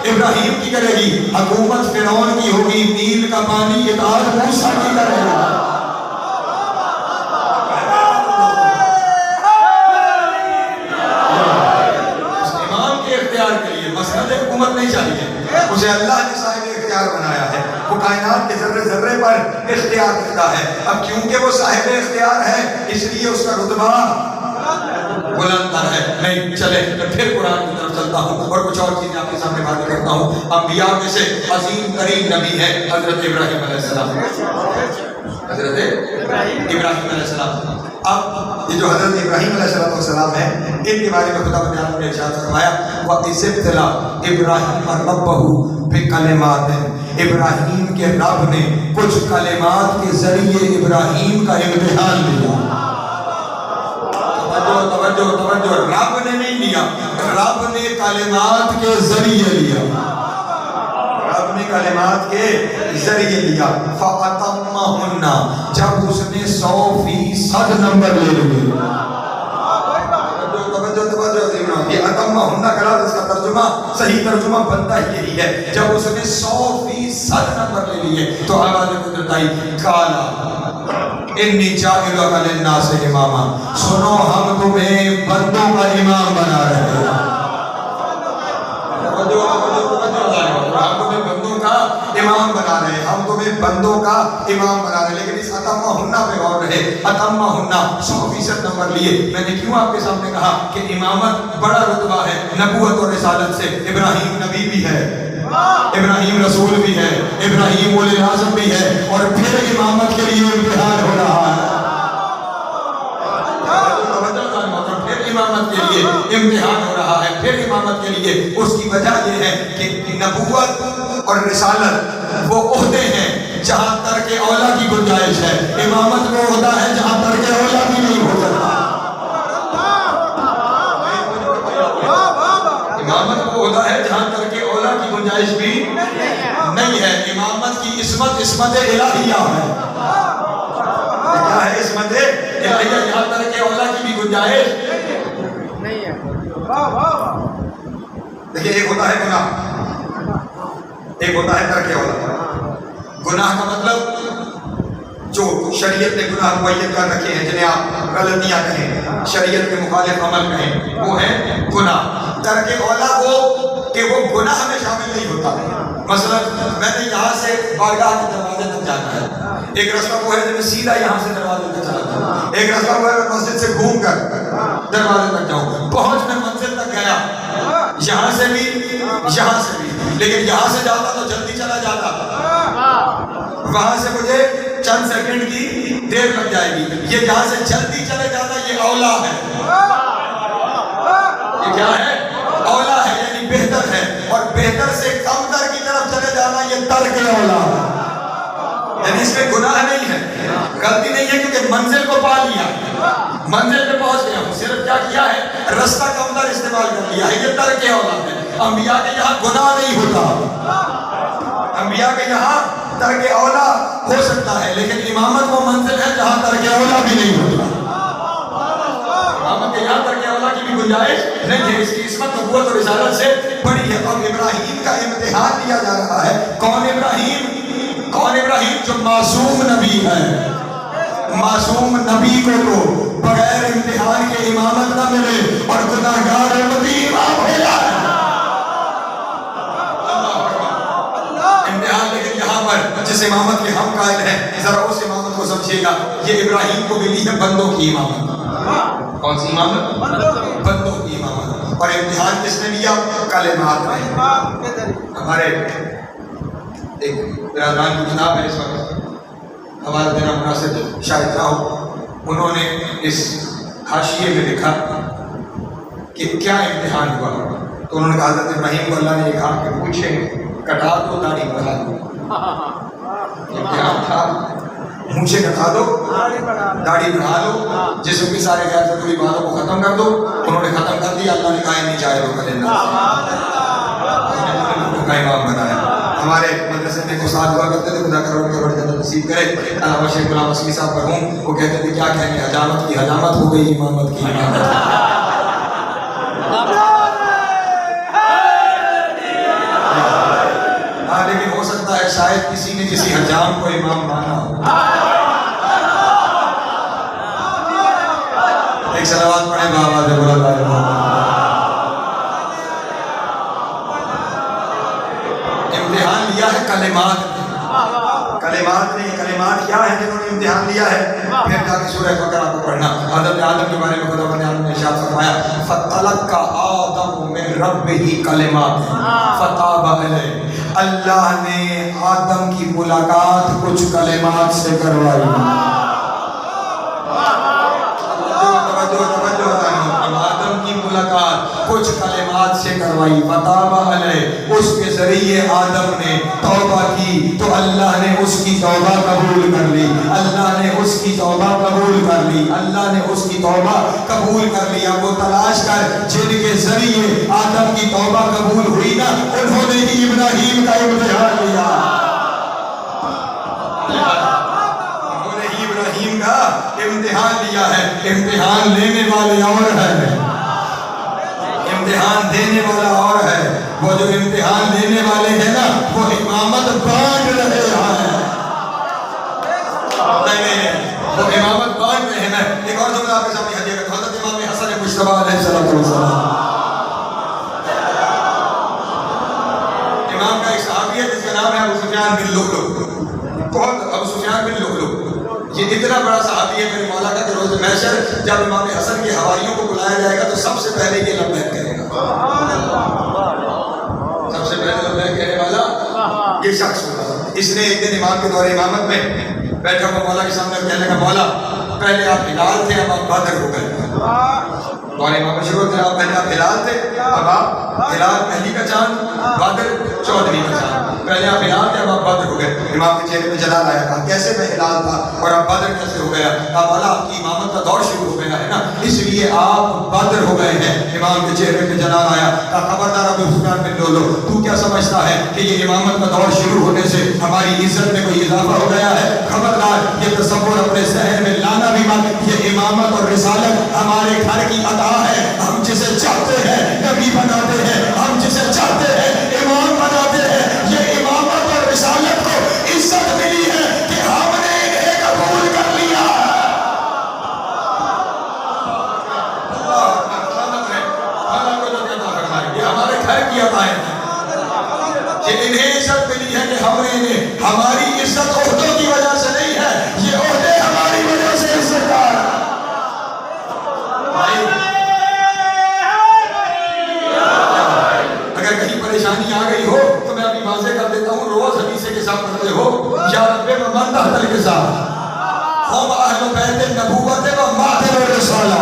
ابراہیم کی کرے گی۔ حکومت فرعون کی ہوگی، نیل کا پانی اطاعت موسیٰ کی کرے گا۔ امام کے اختیار کے لیے مسند حکومت نہیں چاہیے، اسے اللہ نے صاحب اختیار بنایا ہے، وہ کائنات کے ذرے ذرے پر اختیار رکھتا ہے۔ اب کیونکہ وہ صاحب اختیار ہے اس لیے اس کا رتبہ بلند تر ہے۔ نہیں چلے پھر قرآن کی طرف چلتا ہوں اور کچھ اور چیزیں آپ کے سامنے باتیں کرتا ہوں۔ انبیاء میں سے عظیم ترین نبی ہے حضرت ابراہیم علیہ السلام، حضرت ابراہیم علیہ السلام۔ اب یہ جو حضرت ابراہیم علیہ السلام ہے ان کے بارے میں خدا بندیان نے ارشاد فرمایا وَإِذِ ابْتَلَىٰ إِبْرَاهِيمَ رَبَّهُ بِكَلِمَاتٍ، ابراہیم کے رب نے کچھ کلمات کے ذریعے ابراہیم کا امتحان لیا۔ توجہ، رب نے نہیں لیا، رب نے کلمات کے ذریعے لیا، رب نے کلمات کے ذریعے لیا۔ فَأَتَمَّهُنَّ، جب اس نے 100% نمبر لے لیے۔ یہ اتمہنہ کا لفظ، اس کا ترجمہ صحیح ترجمہ بنتا ہی یہی ہے، جب اس نے 100% نمبر لے لیے تو آواز قدرت آئی کالا انی جاعلک للناس اماما، سنو ہم تمہیں بندوں کا امام بنا رہے ہیں۔ ہم تمہیں بندوں کا امام بنا رہے ہیں، ہم تمہیں بندوں کا امام بنا رہے ہیں۔ لیکن اس اتمہنہ پہ غور رہے، اتمہنہ 100% نمبر لیے۔ میں نے کیوں آپ کے سامنے کہا کہ امامت بڑا رتبہ ہے نبوت اور رسالت سے۔ ابراہیم نبی بھی ہے، ابراہیم رسول بھی ہے، ابراہیم اولی اعظم بھی ہے، اور پھر امامت کے لیے امتحان ہو رہا ہے۔ پھر امامت کے لیے امتحان ہو رہا ہے، پھر امامت کے لیے۔ اس کی وجہ یہ ہے کہ نبوت اور رسالت وہ عہدے ہیں جہاں ترک اولا کی گنجائش ہے، امامت وہ عہدہ ہے جہاں ترک اولا بھی نہیں ہو سکتا۔ امامت وہ عہدہ ہے جہاں ترک اولا کی گنجائش بھی نہیں ہے۔ امامت کی عصمت الہیہ ہے، کیا ہے عصمت الہیہ، جہاں ترک اولا کی بھی گنجائش نہیں ہے۔ دیکھیے ایک ہوتا ہے گناہ، ایک ہوتا ہے ترک اولا۔ گناہ کا مطلب جو شریعت نے گناہ معین کر رکھے ہیں، جنہیں آپ غلطیاں کہیں، شریعت کے مخالف عمل کہیں، وہ ہیں گناہ۔ ترک اولا وہ کہ وہ گناہ میں شامل نہیں ہوتا۔ مثلا میں نے یہاں سے بارگاہ کے دروازے تک جانا ہے، ایک رستہ وہ ہے جو میں سیدھا یہاں سے دروازے تک چلا جاؤں، ایک رستہ وہ ہے میں مسجد سے گھوم کر دروازے تک جاؤں۔ پہنچ میں منزل تک گیا، یہاں سے بھی یہاں سے بھی، لیکن یہاں سے جاتا تو جلدی چلا جاتا، وہاں سے مجھے چند سیکنڈ کی دیر لگ جائے گی۔ یہ جہاں سے جلدی چلے جانا یہ اولا ہے، یہ کیا ہے؟ اولا ہے، یعنی بہتر ہے، اور بہتر سے کم تر کی طرف چلے جانا یہ ترک اولا ہے۔ یعنی اس میں گناہ نہیں ہے، غلطی نہیں ہے، کیونکہ منزل کو پا لیا، منزل پہ پہنچ گیا ہوں، صرف کیا کیا ہے؟ رستہ کم تر استعمال کر لیا ہے، یہ ترک اولا ہے۔ انبیاء کے یہاں گناہ نہیں ہوتا، انبیاء کے یہاں ترک اولا ہو سکتا ہے، لیکن امامت وہ منزل ہے جہاں ترک اولا بھی نہیں ہوتا۔ امامت کے یہاں ترک اولا کی بھی گنجائش نہیں ہے، اس کی عصمت نبوت اور رسالت سے بڑی ہے۔ اب ابراہیم کا امتحان لیا جا رہا ہے۔ کون ابراہیم؟ کون ابراہیم؟ جو معصوم نبی ہے۔ معصوم نبی کو تو بغیر امتحان کے امامت نہ ملے اور گناہگار امتی امام ہو جائے۔ امتحان لیکن یہاں پر جس امامت کے ہم قائل ہیں، ذرا اس امامت کو سمجھیے گا، یہ ابراہیم کو ملی ہے بندوں کی امامت۔ کون سی امامت؟ بندوں کی امامت۔ اور امتحان کس نے لیا؟ کلمات نے۔ ہمارے ایک برادران کی کتاب ہے اس وقت، ہمارا دینا مناسب شاید نہ ہو، انہوں نے اس حاشیے میں لکھا کہ کیا امتحان ہوا، تو انہوں نے کہا حضرت ابراہیم کو اللہ نے یہ کہا کہ پوچھیں کٹا دو داڑھی بڑھا دو، امتحان تھا مونچھیں کٹا دو داڑھی بڑھا دو، جسم کے سارے غیر ضروری باتوں کو ختم کر دو، انہوں نے ختم کر دیا، اللہ نے کہا نہیں چاہے وہ کرے نہ کا امام بنایا۔ ہمارے مدرسے میں ایک استاد ہوا کرتے تھے، خدا کروڑ کروڑ جنت نصیب کرے، علامہ شیخ غلام اسمی صاحب مرحوم، وہ کہتے تھے کیا کہیں گے، حجامت کی حجامت ہو گئی، امامت کی امامت۔ ہاں لیکن ہو سکتا ہے شاید کسی نے کسی حجام کو امام مانا ہو۔ ایک صلوات پڑھیں بابا جب اللہ امتحان لیا ہے کلمات نے، کلمات کیا ہے جنہوں نے امتحان لیا ہے؟ پھر جا کے سورہ بقرہ کو پڑھنا، حضرت آدم کے بارے میں خدا بندے آدم نے ارشاد فرمایا فَتَلَقَّى آدَمُ مِن رَبِّهِ كَلِمَاتٍ فَتَابَ عَلَيْهِ، اللہ نے آدم کی ملاقات کچھ کلمات سے کروائی۔ آدم کی ملاقات کچھ کلمات سے کروائی، فتاب علیہ، اس کے ذریعے آدم نے توبہ کی تو اللہ نے اس کی توبہ قبول کر لی، اللہ نے اس کی توبہ قبول کر لی، اللہ نے اس کی توبہ قبول کر لی۔ اب وہ تلاش کر جن کے ذریعے آدم کی توبہ قبول ہوئی نا، انہوں نے ہی ابراہیم کا امتحان لیا، انہوں نے ہی ابراہیم کا امتحان لیا ہے۔ امتحان لینے والے اور ہیں، امتحان دینے والا اور ہے۔ وہ جو امتحان لینے والے ہیں نا، وہ امامت بانٹ رہے ہیں، وہ امامت بانٹ رہے ہیں۔ ایک اور جملہ آپ کے سامنے حدیث کرتا ہوں، حضرت امام حسن مجتبی علیہ السلام، امام کا ایک صحابی ہے جس کا نام ہے ابو سفیان بن لؤلؤ، بہت ابو سفیان بن لؤلؤ، یہ اتنا بڑا صحابی ہے میرے مولا کا کہ روز محشر جب امام حسن کے حواریوں کو بلایا جائے گا تو سب سے پہلے یہ لبیک کرے گا، سب سے پہلے لبیک کہنے والا یہ شخص ہوگا۔ اس نے ایک دن امام کے دور امامت میں بیٹھا ہوا مولا کے سامنے کہنے لگا مولا پہلے آپ ہلال تھے اب آپ بدر ہو گئے، دور امامت شروع تھے، آپ پہلے آپ ہلال تھے اب آپ ہلال پہلی کا چاند بدر 14ویں کا چاند، پہلے آپ ہلال تھے اب آپ بدر ہو گئے۔ امام کے چہرے میں جلال آیا، کہا کیسے میں ہلال تھا اور اب بدر کیسے ہو گیا؟ کہا مولا آپ کی امامت کا دور شروع ہو گیا ہے نا، اس لیے آپ بدر ہو گئے ہیں۔ امام کے چہرے میں جلال آیا، کہا خبردار ابو سفیان بن لؤلؤ، تو کیا سمجھتا ہے کہ یہ امامت کا دور شروع ہونے سے ہماری عزت میں کوئی اضافہ ہو گیا ہے؟ خبردار یہ تصور اپنے ذہن میں لانا بھی مت، یہ امامت اور رسالت ہمارے گھر کی عطا ہے، ہم جسے چاہتے ہیں نبی بناتے ہیں، ہم جسے چاہتے ہیں امام بناتے ہیں۔ یہ امامت اور رسالت کو عزت ملی ہے کہ ہم نے انہیں قبول کر لیا۔ یہ ہمارے گھر کی عطا ہے، یہ انہیں عزت ملی ہے کہ ہم نے انہیں، ہماری عزت عہدوں کی وجہ سے نہیں ہے، یہ عہدے ہماری وجہ سے عزت دار۔ اگر کہیں پریشانی آ گئی ہو تو میں ابھی واضح کر دیتا ہوں، روز حدیثے کے ساتھ پڑھتے ہو یا رب من تحت القضاء ہم اہل بیت النبوت و ماتم الرسالہ،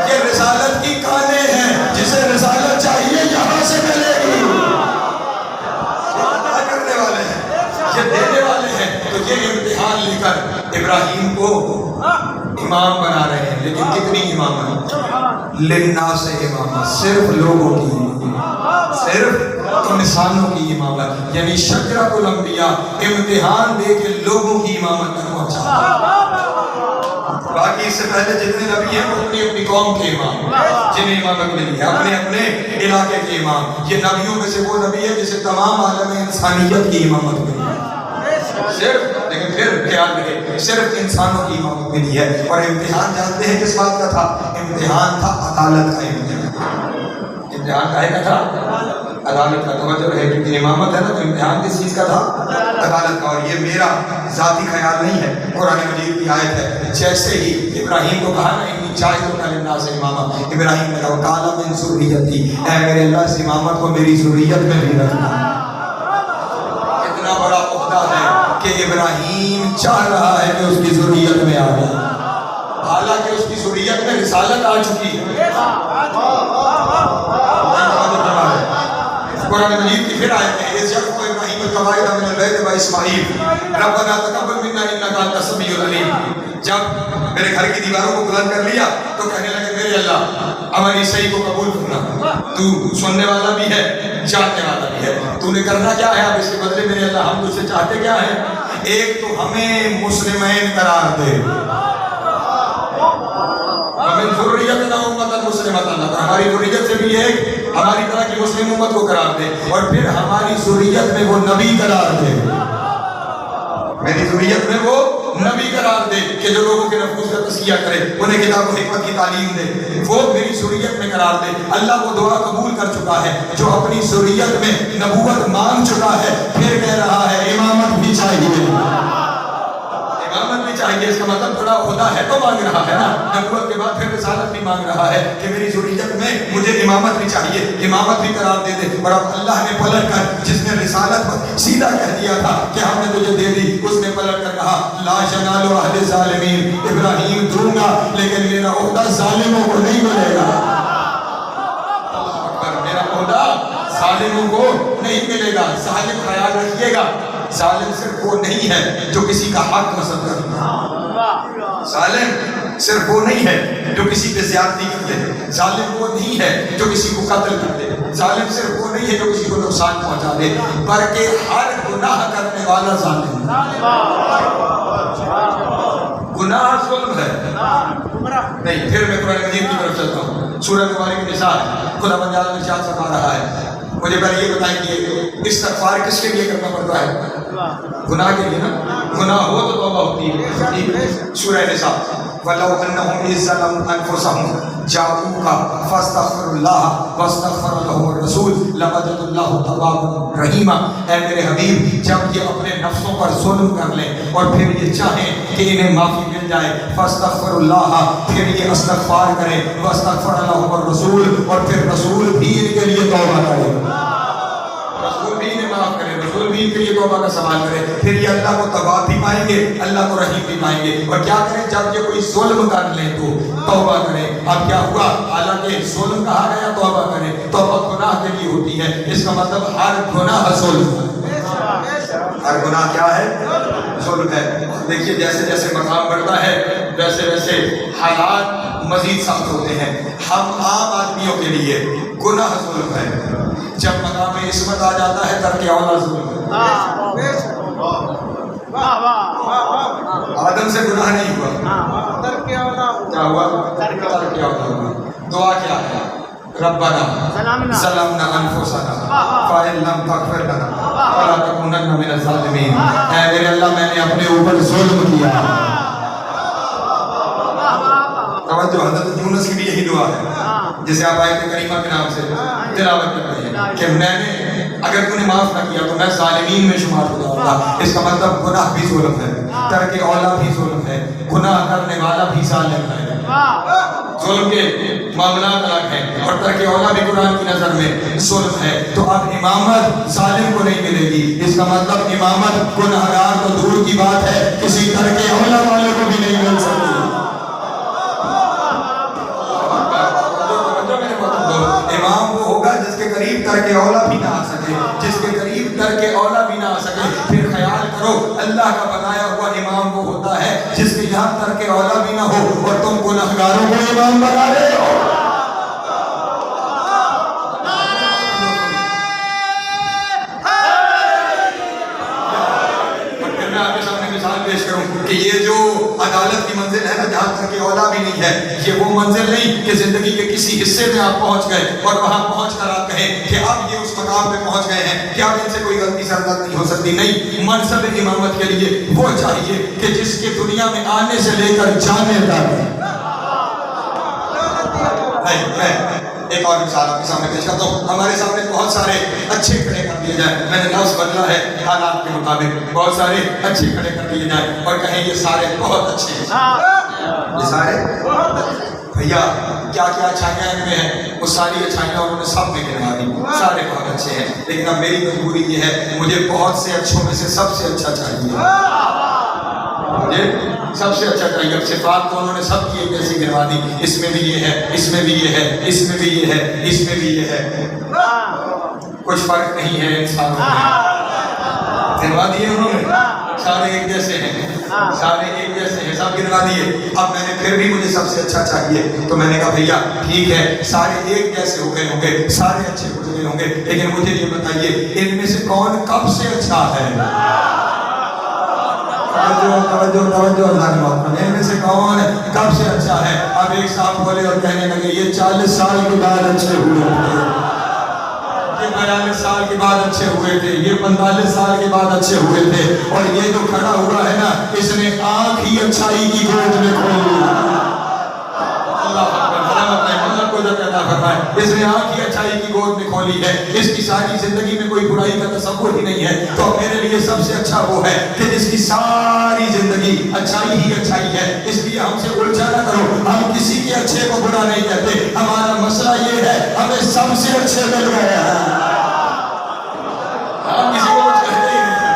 یہ رسالت کی کانیں ہیں، جسے رسالت چاہیے یہاں سے ملے گی، یہ کرنے والے ہیں، یہ دینے والے ہیں۔ تو یہ امتحان لے کر ابراہیم کو امام بنا رہے ہیں، لیکن کتنی امامت؟ للناس امامت، صرف لوگوں کی امامت، صرف انسانوں کی امامت، یعنی شجرۃ الانبیاء امتحان دے کے لوگوں کی امامت تک پہنچا۔ باقی اس سے پہلے جتنے نبی ہیں وہ اپنی اپنی قوم کے امام، جنہیں امامت ملی ہے، اپنے اپنے علاقے کے امام۔ یہ نبیوں میں سے وہ نبی ہے جسے تمام عالم انسانیت کی امامت ملی ہے، صرف، لیکن پھر خیال رکھے صرف انسانوں کی امامت ملی ہے۔ اور امتحان جانتے ہیں کس بات کا تھا؟ امتحان تھا عدالت کا امتحان، امتحان کا تھا عدالت کا۔ توجہ رہے کیونکہ امامت ہے نا، تو امتحان کس چیز کا تھا؟ عدالت کا۔ اور یہ میرا ذاتی خیال نہیں ہے، قرآن مجید کی آیت ہے۔ جیسے ہی ابراہیم کو کہا نا انی جاعل للناس اماما، ابراہیم نے کہا قال من ذریتی، اے میرے اللہ اس امامت کو میری ذریت میں بھی رکھنا۔ اتنا بڑا عہدہ ہے کہ ابراہیم چاہ رہا ہے کہ اس کی ذریت میں آ جائے۔ حالانکہ اس کی ذریت میں رسالت آ چکی ہے۔ قرآن مجید کی پھر آیت ہے اِذْ يَرْفَعُ إِبْرَاهِيمُ الْقَوَاعِدَ مِنَ الْبَيْتِ وَإِسْمَاعِيلُ رَبَّنَا تَقَبَّلْ مِنَّا إِنَّكَ أَنْتَ السَّمِيعُ الْعَلِيمُ۔ جب میرے گھر کی دیواروں کو بلند کر لیا تو کہنے لگے میرے اللہ ہماری صحیح کو قبول کرنا، تو سننے والا بھی ہے جاننے والا بھی ہے، تو نے کرنا کیا ہے اب اس کے بدلے میرے اللہ ہم تجھ سے چاہتے کیا ہے؟ ایک تو ہمیں مسلمین قرار دے، ہمیں ذریتنا امتا مسلمتا اللہ، ہماری ذریت سے بھی ایک ہماری طرح کی مسلم امت کو قرار دے، اور پھر ہماری ذریت میں وہ نبی قرار دے، میری ذریت میں وہ نبی قرار دے کہ جو لوگوں کے نفوس کا تزکیہ کرے، انہیں کتاب و حکمت کی تعلیم دے، وہ میری ذریت میں قرار دے۔ اللہ وہ دعا قبول کر چکا ہے، جو اپنی ذریت میں نبوت مانگ چکا ہے، پھر کہہ رہا ہے امامت بھی چاہیے، امامت بھی چاہیے، اس کا مطلب تھوڑا عہدہ ہے تو مانگ رہا ہے نا، نبوت کے بعد پھر رسالت بھی مانگ رہا ہے کہ میری ذریت میں مجھے امامت بھی چاہیے، امامت بھی قرار دے دے۔ اور اب اللہ نے پلٹ کر جس نے رسالت پر سیدھا کہہ دیا تھا کہ ہم نے تجھے دے دی، اس نے پلٹ کر کہا لا ینال اہل ظالمین، ابراہیم دوں گا لیکن میرا عہدہ ظالموں کو نہیں ملے گا، میرا عہدہ ظالموں کو نہیں ملے گا۔ ظالم خیال رکھیے گا، ظالم صرف وہ نہیں ہے جو کسی کا حق نصب کرتا، ظالم صرف وہ نہیں ہے جو کسی پہ زیادتی کر دے، ظالم وہ نہیں ہے جو کسی کو قتل کر دے، ظالم صرف وہ نہیں ہے جو کسی کو نقصان پہنچا دے، بلکہ ہر گناہ کرنے والا ظالم، گناہ ظلم ہے نہیں۔ پھر میں قرآن مجید کی طرف چلتا ہوں، سورہ مبارک نساء، خدا بند عالم ارشاد فرما رہا ہے، مجھے پہلے یہ بتائیں کہ استغفار کس کے لیے کرنا پڑتا ہے؟ گناہ کے لیے نا، گناہ ہو تو توبہ ہوتی ہے۔ سورہ نساء وَلَوْ أَنَّهُمْ إِذْ ظَلَمُوا أَنفُسَهُمْ جَاءُوكَ فَاسْتَغْفَرُوا اللَّهَ وَاسْتَغْفَرَ لَهُمُ الرَّسُولُ لَوَجَدُوا اللَّهَ تَوَّابًا رَحِيمًا۔ اے میرے حبیب، جب یہ اپنے نفسوں پر ظلم کر لیں اور پھر یہ چاہیں کہ انہیں معافی مل جائے، فَاسْتَغْفَرُوا اللَّهَ، پھر یہ استغفار کریں، وَاسْتَغْفَرَ لَهُمُ الرَّسُولُ، اور پھر رسول بھی ان کے لیے توبہ کرے، رسول بھی انہیں معاف کرے، رسول بھی ان کے لیے توبہ کا سوال کرے، پھر یہ اللہ کو تواب بھی پائیں گے، اللہ کو رحیم بھی پائیں گے۔ اور کیا کریں؟ جب یہ کوئی ظلم کر لیں تو توبہ کریں۔ اب کیا ہوا؟ حالانکہ ظلم کہا گیا توبہ کریں، توبہ گناہ کے لیے ہوتی ہے، اس کا مطلب ہر گناہ ظلم ہے، ہر گناہ کیا ہے؟ ظلم ہے۔ دیکھیے جیسے جیسے مقام بڑھتا ہے ویسے ویسے حالات مزید سخت ہوتے ہیں۔ ہم عام آدمیوں کے لیے گناہ ظلم ہے، جب مقام عصمت آ جاتا ہے ترک اولا ظلم ہے۔ آدم سے گناہ نہیں ہوا، کیا ہوا؟ ترک اولا ہوا۔ دعا کیا ہے؟ ربنا ظلمنا انفسنا فإن لم تغفر لنا ولنكونن من الظالمین۔ اے میرے اللہ میں نے اپنے اوپر ظلم کیا۔ توجہ، حضرت یونس کی بھی یہی دعا ہے جسے آپ آیت کریمہ کے نام سے تلاوت کرتے ہیں کہ میں نے اگر تو نے معاف نہ کیا تو میں ظالمین میں شمار ہو جاؤں گا۔ اس کا مطلب گناہ بھی ظلم ہے، ترک اولا بھی ظلم ہے، گناہ کرنے والا بھی ظالم ہے۔ ظلم کے معاملات الگ ہیں اور ترک اولا بھی قرآن کی نظر میں ظلم ہے۔ تو اب امامت ظالم کو نہیں ملے گی، اس کا مطلب امامت گنہگار تو دور کی بات ہے، کسی ترک اولا والے کو بھی نہیں مل سکتی۔ امام وہ ہوگا جس کے قریب ترک اولا بھی نہ آ سکے، جس کے قریب ترک اولا بھی نہ آ سکے۔ پھر خیال کرو اللہ کا بنایا ہوا امام وہ ہوتا ہے جس کے یہاں ترک اولا بھی نہ ہو اور تم گنہگاروں کو امام بنا رہے ہو۔ کہ یہ جو عدالت کی منزل ہے نا جہاں تک کہ اولا بھی نہیں ہے، یہ وہ منزل نہیں کہ زندگی کے کسی حصے میں آپ پہنچ گئے اور وہاں پہنچ کر آپ کہیں کہ اب یہ اس مقام پہ پہنچ گئے ہیں کہ اب ان سے کوئی غلطی سرزد نہیں ہو سکتی۔ نہیں، منصب امامت کے لیے وہ چاہیے کہ جس کے دنیا میں آنے سے لے کر جانے تک۔ نہیں، میں ایک اور مثال آپ کے سامنے پیش کرتا ہوں۔ ہمارے سامنے بہت سارے اچھے کھڑے کر دیے جائیں، میں نے لفظ بدلا ہے حالات کے مطابق، بہت سارے اچھے کھڑے کر دیے جائیں اور کہیں یہ سارے بہت اچھے ہیں، یہ سارے بھیا کیا کیا اچھائیاں ان میں ہیں، وہ ساری اچھائیاں انہوں نے سب میں گنوا دی، سارے بہت اچھے ہیں، لیکن اب میری مجبوری یہ ہے مجھے بہت سے اچھوں میں سے سب سے اچھا چاہیے، مجھے سب سے اچھا چاہیے. اب صفات تو انہوں نے سب کی ایک جیسی گنوا دی, اس میں بھی یہ ہے, اس میں بھی یہ ہے, اس میں بھی یہ ہے, اس میں بھی یہ ہے. کچھ فرق نہیں ہے انسانوں میں. گنوا دیے انہوں نے, سارے ایک جیسے ہیں, سارے ایک جیسے ہیں, سب گنوا دیے. اب میں نے پھر بھی مجھے سب سے اچھا چاہیے, تو میں نے کہا بھیا ٹھیک ہے, سارے ایک جیسے ہو گئے ہوں گے, سارے اچھے ہو گئے ہوں گے, لیکن مجھے یہ بتائیے ان میں سے کون کب سے اچھا ہے؟ توجہ ان میں سے کون کب سے اچھا ہے؟ اب ایک صاحب بولے اور کہنے لگے یہ 40 سال کے بعد اچھے ہوئے تھے, یہ 42 سال کے بعد اچھے ہوئے تھے, یہ 45 سال کے بعد اچھے ہوئے تھے, اور یہ جو کھڑا ہوا ہے نا اس نے آنکھ ہی اچھائی کی گود میں کھول لی. اللہ اکبر, اللہ کو عطا فرمائے. اس نے آنکھ ہی اچھائی کی گود میں کھولی ہے, اس کی ساری زندگی میں کوئی برائی کا تصور ہی نہیں ہے. تو میرے لیے سب سے اچھا وہ ہے کہ جس کی ساری زندگی اچھائی ہی اچھائی ہے. اس لیے ہم سے الجھا نہ کرو, ہم کسی کے اچھے کو برا نہیں کہتے. ہمارا مسئلہ یہ ہے ہمیں سب سے اچھے مل گئے ہیں, ہم کسی کو کچھ کہتے ہی نہیں ہیں.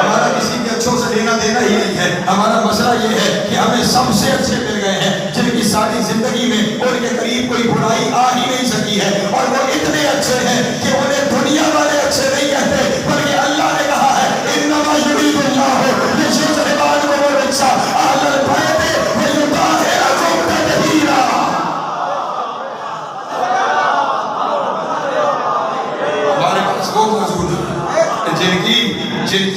ہمارا کسی کے اچھوں سے لینا دینا ہی نہیں ہے. ہمارا مسئلہ یہ ہے کہ ہمیں سب سے اچھے مل گئے ہیں جن کی ساری زندگی میں ان کے قریب کوئی برائی آ ہی نہیں سکی ہے, اور وہ اتنے اچھے ہیں کہ انہیں دنیا والے اچھے نہیں کہتے, بلکہ اللہ نے کہا ہے انما یرید اللہ لیجعل عنکم الرجس اہل البیت ویطہرکم تطہیرا. ہمارے پاس وہ موجود ہے جن کی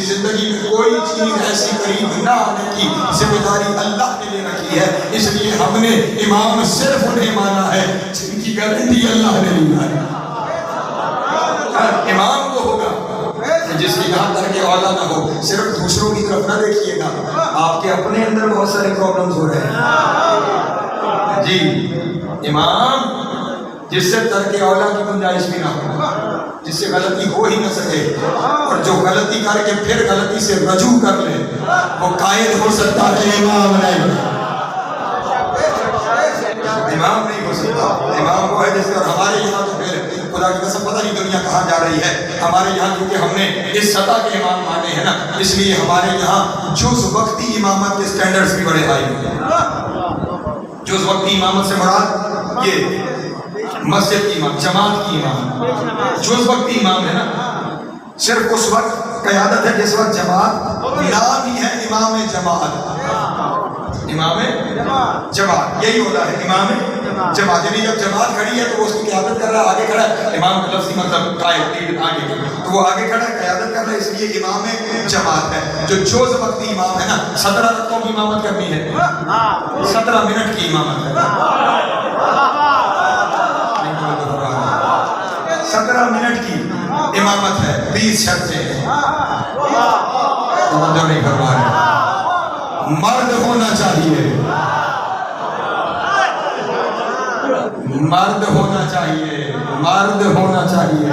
زندگی میں کوئی چیز ایسی قریب نہ آنے کی ذمہ داری اللہ نے لے رکھی ہے. اس لیے ہم نے امام صرف انہیں مانا ہے جن کی گارنٹی اللہ نے لی ہے. امام وہ ہوگا جس کی یہاں تک کہ اولا نہ ہو. صرف دوسروں کی طرف نہ دیکھیے گا, آپ کے اپنے اندر بہت سارے پرابلمز ہو رہے ہیں. جی, امام جس سے ترک اولا کی گنجائش بھی نہ ہو, جس سے غلطی ہو ہی نہ سکے, اور جو غلطی کر کے پھر غلطی سے رجوع کر لے وہ قائد ہو سکتا ہے, امام نہیں. امام نہیں ہو سکتا. امام وہ ہے جس سے, اور ہمارے یہاں تو پھر خدا کی قسم پتہ نہیں دنیا کہاں جا رہی ہے. ہمارے یہاں کیونکہ ہم نے اس سطح کے امام مانے ہیں نا, اس لیے ہمارے یہاں جز وقتی امامت کے سٹینڈرڈز بھی بڑے ہائی ہیں. جز وقتی امامت سے مراد یہ مسجد کی امام, جماعت کی امام. جز وقتی امام ہے نا, صرف اس وقت قیادت ہے جس وقت جماعت, نام ہی ہے امام جماعت. امام جماعت یہی ہوتا ہے, امام جماعت. یعنی جب جماعت کھڑی ہے تو وہ اس کی قیادت کر رہا ہے, آگے کھڑا ہے. امام کا لفظی مطلب قائد, آگے, تو وہ آگے کھڑا ہے, قیادت کر رہا ہے, اس لیے امام جماعت ہے. جو جز وقتی امام ہے نا, 17 رکعتوں کی امامت کرنی ہے, 17 منٹ کی امامت ہے, 17 منٹ کی امامت ہے, 20 شرطیں. توجہ نہیں فرما رہے. مرد ہونا چاہیے, مرد ہونا چاہیے, مرد ہونا چاہیے.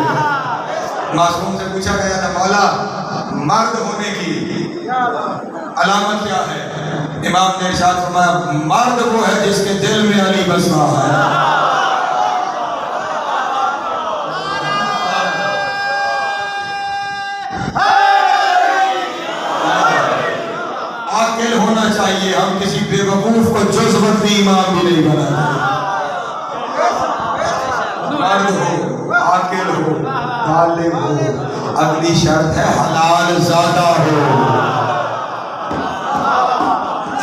معصوم سے پوچھا گیا تھا مولا مرد ہونے کی علامت کیا ہے؟ امام نے ارشاد فرمایا مرد وہ ہے جس کے دل میں علی بس رہا ہے. عاقل ہونا چاہیے, ہم کسی بے وقوف کو جز وقتی امام بھی نہیں بناتے. مرد ہو, عاقل ہو, بالغ ہو, اگلی شرط ہے حلال زادہ ہو.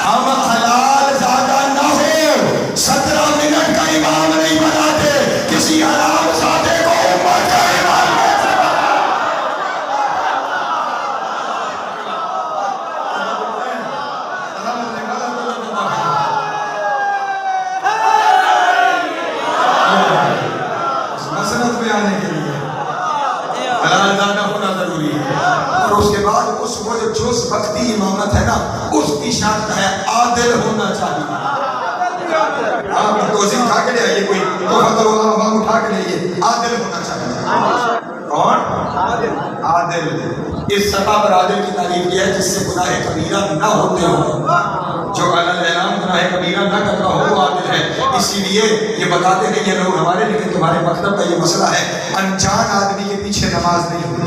ہم حلال زادہ نہ ہو 17 منٹ کا امام نہیں بناتے. کسی حلال زادے کو امت کا امام کیسے بناتے؟ مسلط میں آنے کے لیے حلال زادہ ہونا ضروری ہے. اور اس کے بعد اس وہ جو جز وقتی امامت ہے نا, اس کی شرط ہے عادل ہونا چاہیے. آپ توزین اٹھا کے لے آئیے, کوئی تحفۃ العلماء اٹھا کے لے آئیے. عادل ہونا چاہیے. کون عادل؟ اس سطح پر عادل کی تعریف یہ ہے جس سے گناہ کبیرہ نہ ہوتے ہوں. جو اعلان گناہ کبیرہ نہ کرتا ہو وہ عادل ہے. اسی لیے یہ بتاتے نہیں ہیں لوگ ہمارے, لیکن تمہارے مکتب کا یہ مسئلہ ہے, انجان آدمی کے پیچھے نماز نہیں ہوتی.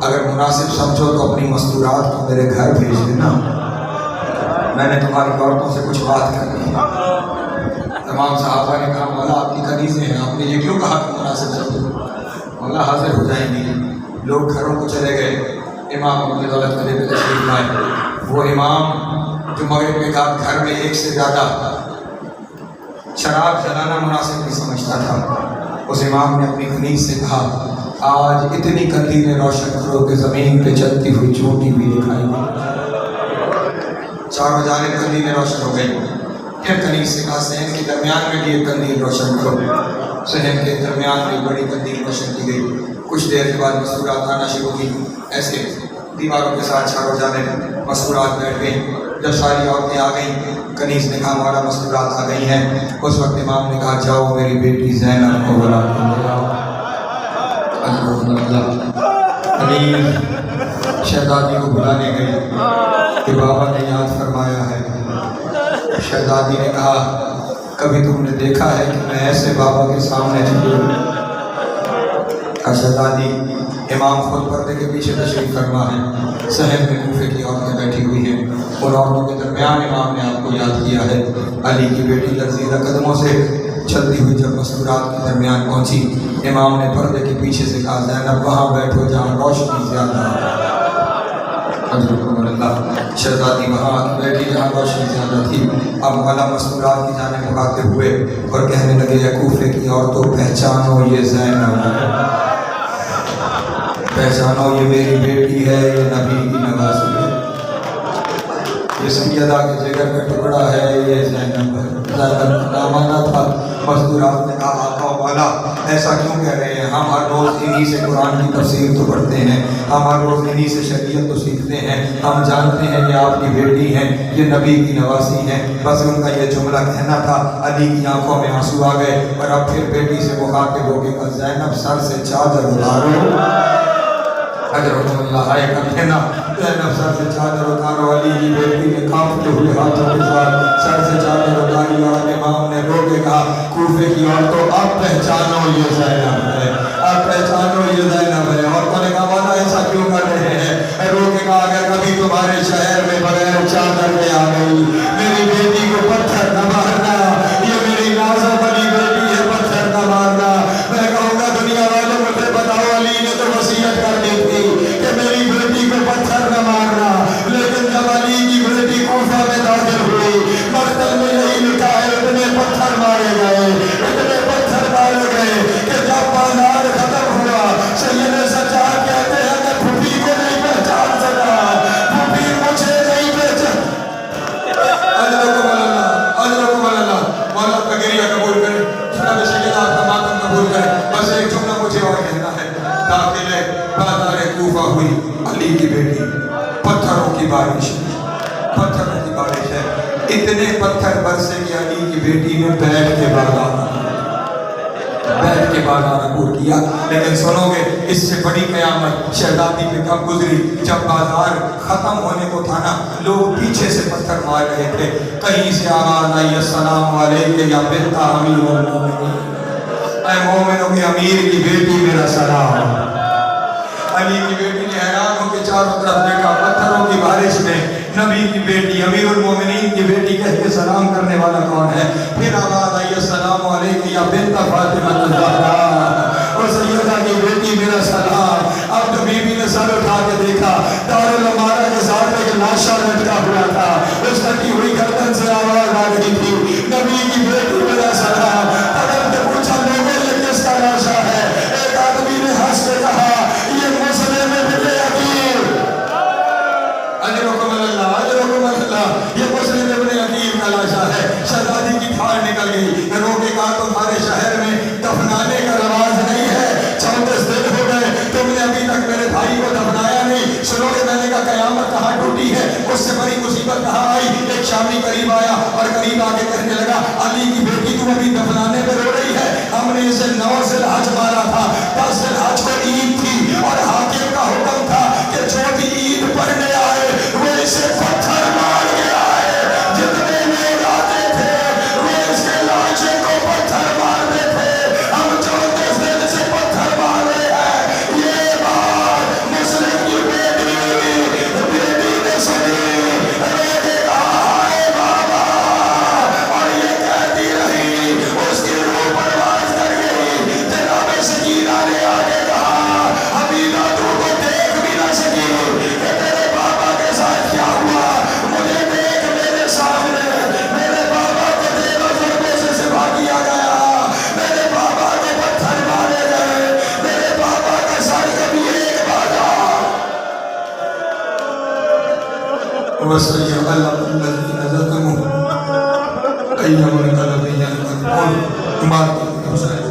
اگر مناسب سمجھو تو اپنی مستورات کو میرے گھر بھیج دینا، میں نے تمہاری عورتوں سے کچھ بات کرنی ہے۔ تمام صحابہ نے کہا مولا آپ کی کنیزیں ہیں، آپ نے یہ کیوں کہا کہ مناسب سمجھو؟ مولا حاضر ہو جائیں گی۔ لوگ گھروں کو چلے گئے، امام اپنی دولت قلعے پہ تشریف لائے۔ وہ امام جو مغرب کے بعد گھر میں ایک سے زیادہ شراب جلانا مناسب نہیں سمجھتا تھا، اس امام نے اپنی کنیز سے کہا آج اتنی قندیلیں روشن کرو کہ زمین پہ چلتی ہوئی چوٹی بھی دکھائی دے۔ چاروں جانب قندیلیں روشن ہو گئی۔ پھر کنیز سے کہا صحن کے درمیان میں بھی ایک قندیل روشن کرو۔ صحن کے درمیان میں بڑی قندیل روشن کی گئی۔ کچھ دیر کے بعد مستورات آنا شروع ہوئی، ایسے دیواروں کے ساتھ چاروں جانب مستورات بیٹھ گئیں۔ جب ساری عورتیں آ گئیں، کنیز نے کہا ہمارا مستورات آ گئی ہیں۔ اس وقت امام نے کہا جاؤ میری بیٹی زینب کو بلا کے لے آؤ۔ کنیز شہزادی کو بلانے گئی کہ بابا نے یاد فرمایا ہے۔ شہزادی نے کہا کبھی تم نے دیکھا ہے کہ میں ایسے بابا کے سامنے جھکی ہوں؟ شہزادی امام خود پردے کے پیچھے تشریف فرما ہے، صحن میں کوفے کی عورتیں بیٹھی ہوئی ہیں۔ ان عورتوں کے درمیان امام نے آپ کو یاد کیا ہے۔ علی کی بیٹی لرزیدہ قدموں سے چلتی ہوئی جب مستورات کے درمیان پہنچی، امام نے پردے کے پیچھے سے کہا زینب وہاں بیٹھو جہاں روشنی زیادہ ہے۔ شہزادی وہاں بیٹھی جہاں روشنی زیادہ تھی۔ اب مولا مستورات کی جانب مخاطب ہوئے اور کہنے لگے اے کوفے کی عورتوں پہچانو یہ زینب ہے، پہچانو یہ میری بیٹی ہے، یہ نبی کی نوازی ہے، یہ سیدہ کے جگر کا ٹکڑا ہے، یہ زینب ہے۔ زینب نام آنا تھا۔ مستورات نے کہا آقا والا ایسا کیوں کہہ رہے ہیں؟ ہم ہر روز انہی سے قرآن کی تفسیر تو پڑھتے ہیں، ہم ہر روز انہی سے شریعت تو سیکھتے ہیں، ہم جانتے ہیں کہ آپ کی بیٹی ہیں، یہ نبی کی نواسی ہیں۔ بس ان کا یہ جملہ کہنا تھا۔ علی کی آنکھوں میں آنسو آ گئے اور اب پھر بیٹی سے مخاطب ہو کے کہا زینب سر سے چادر اتارو۔ اجرکم اللہ آئے کا کہنا زینب سر سے چادر اتارو۔ علی کی بیٹی نے کانپتے ہوئے ہاتھوں کے ساتھ سر سے چادر اتاری اور امام نے رو کے کہا کوفے کی عورتوں اب پہچانو یہ زینب ہے، اب پہچانو یہ زینب ہے۔ عورتوں نے کہا مولا ایسا کیوں کر رہے ہیں؟ رو کے کہا اگر کبھی تمہارے شہر میں بغیر چادر کے آ گئی میری بیٹی کو پتھر نہ مارنا، یہ میری نازا والی بیٹی ہے، پتھر نہ مارنا۔ میں کہوں گا دنیا والوں مجھے بتاؤ علی نے تو وصیت کر دی تھی کہ میری بیٹی کو پتھر نہ مارنا، لیکن جب علی کی بیٹی کوفہ میں داخل ہوئی مقتل میں یہی لکھا ہے اتنے پتھر مارے گئے، اتنے پتھر مارے گئے کہ جب بازار ختم ہوا سید سجاد کہتے ہیں کہ پھوپھی کو نہیں پہچان سکا، پھوپھی مجھے نہیں پہچان۔ اجرکم اللہ، اجرکم اللہ۔ مولا کا گریہ قبول کرے، جناب سیدہ آپ کا ماتم قبول کرے۔ بس ایک جملہ مجھے اور کہنا ہے۔ داخل بازار کوفہ ہوئی علی کی بیٹی، پتھروں کی بارش، پتھروں کی بارش ہے، اتنے پتھر برسے کہ علی کی بیٹی نے بیٹھ کے بازار عبور کیا۔ لیکن سنو گے اس سے بڑی قیامت شہزادی پہ کب گزری؟ جب بازار ختم ہونے کو تھا نا، لوگ پیچھے سے پتھر مار رہے تھے، کہیں سے آواز آئی السلام علیکم یا بنت امیر المومنین، اے مومنوں کے امیر کی بیٹی میرا سلام۔ علی کی بیٹی نے حیران ہو کے چاروں طرف دیکھا، پتھروں کی بارش میں نبی کی بیٹی امیر المومنین کی بیٹی کہہ کے سلام کرنے والا کون ہے؟ پھر آواز آئی السلام علیکم یا بنت فاطمہ الزہرا، اور سیدہ کی بیٹی میرا سلام۔ اب جو بی بی نے سر اٹھا کے دیکھا دارالعمارہ کے ساتھ ایک لاشا لٹکا ہوا تھا، اس کٹی ہوئی گردن سے آواز آ رہی تھی نبی کی بیٹی میرا سلام۔ پڑھ کے پوچھا لوگوں یہ کس کا لاشا ہے؟ ایک آدمی نے ہنس کے کہا یہ مسلم ابن عقیل۔ اجرکم اللہ، اجرکم اللہ، یہ مسلم ابن عقیل کا لاشا ہے۔ شہزادی کی پھاڑ نکل گئی، رو کے کہا تمہارے شہر میں دفنانے کا رواج نہیں ہے، 34 دن ہو گئے تم نے ابھی تک میرے بھائی کو دفنایا نہیں۔ سنو کہ میں نے کہا قیامت کہاں ٹوٹی ہے، اس سے بڑی مصیبت کہاں آئی؟ ایک شامی قریب آیا اور قریب آ کے کہنے لگا علی کی بیٹی تم ابھی دفنانے پہ رو رہی ہے، ہم نے اسے 9 ذی الحج مارا تھا، 10 ذی الحج کو عید تھی اور حاکم کا حکم تھا کہ جو بھی عید پڑھنے آئے وہ اسے پتھر مار کے آئے، جتنے لوگ آتے تھے وہ اس کے لاشے کو پتھر مارتے تھے، ہم 34 دن سے پتھر مار رہے ہیں۔ یہ بات مسلم وصلی علی الذین ظلموا ایہم الذین یعلمون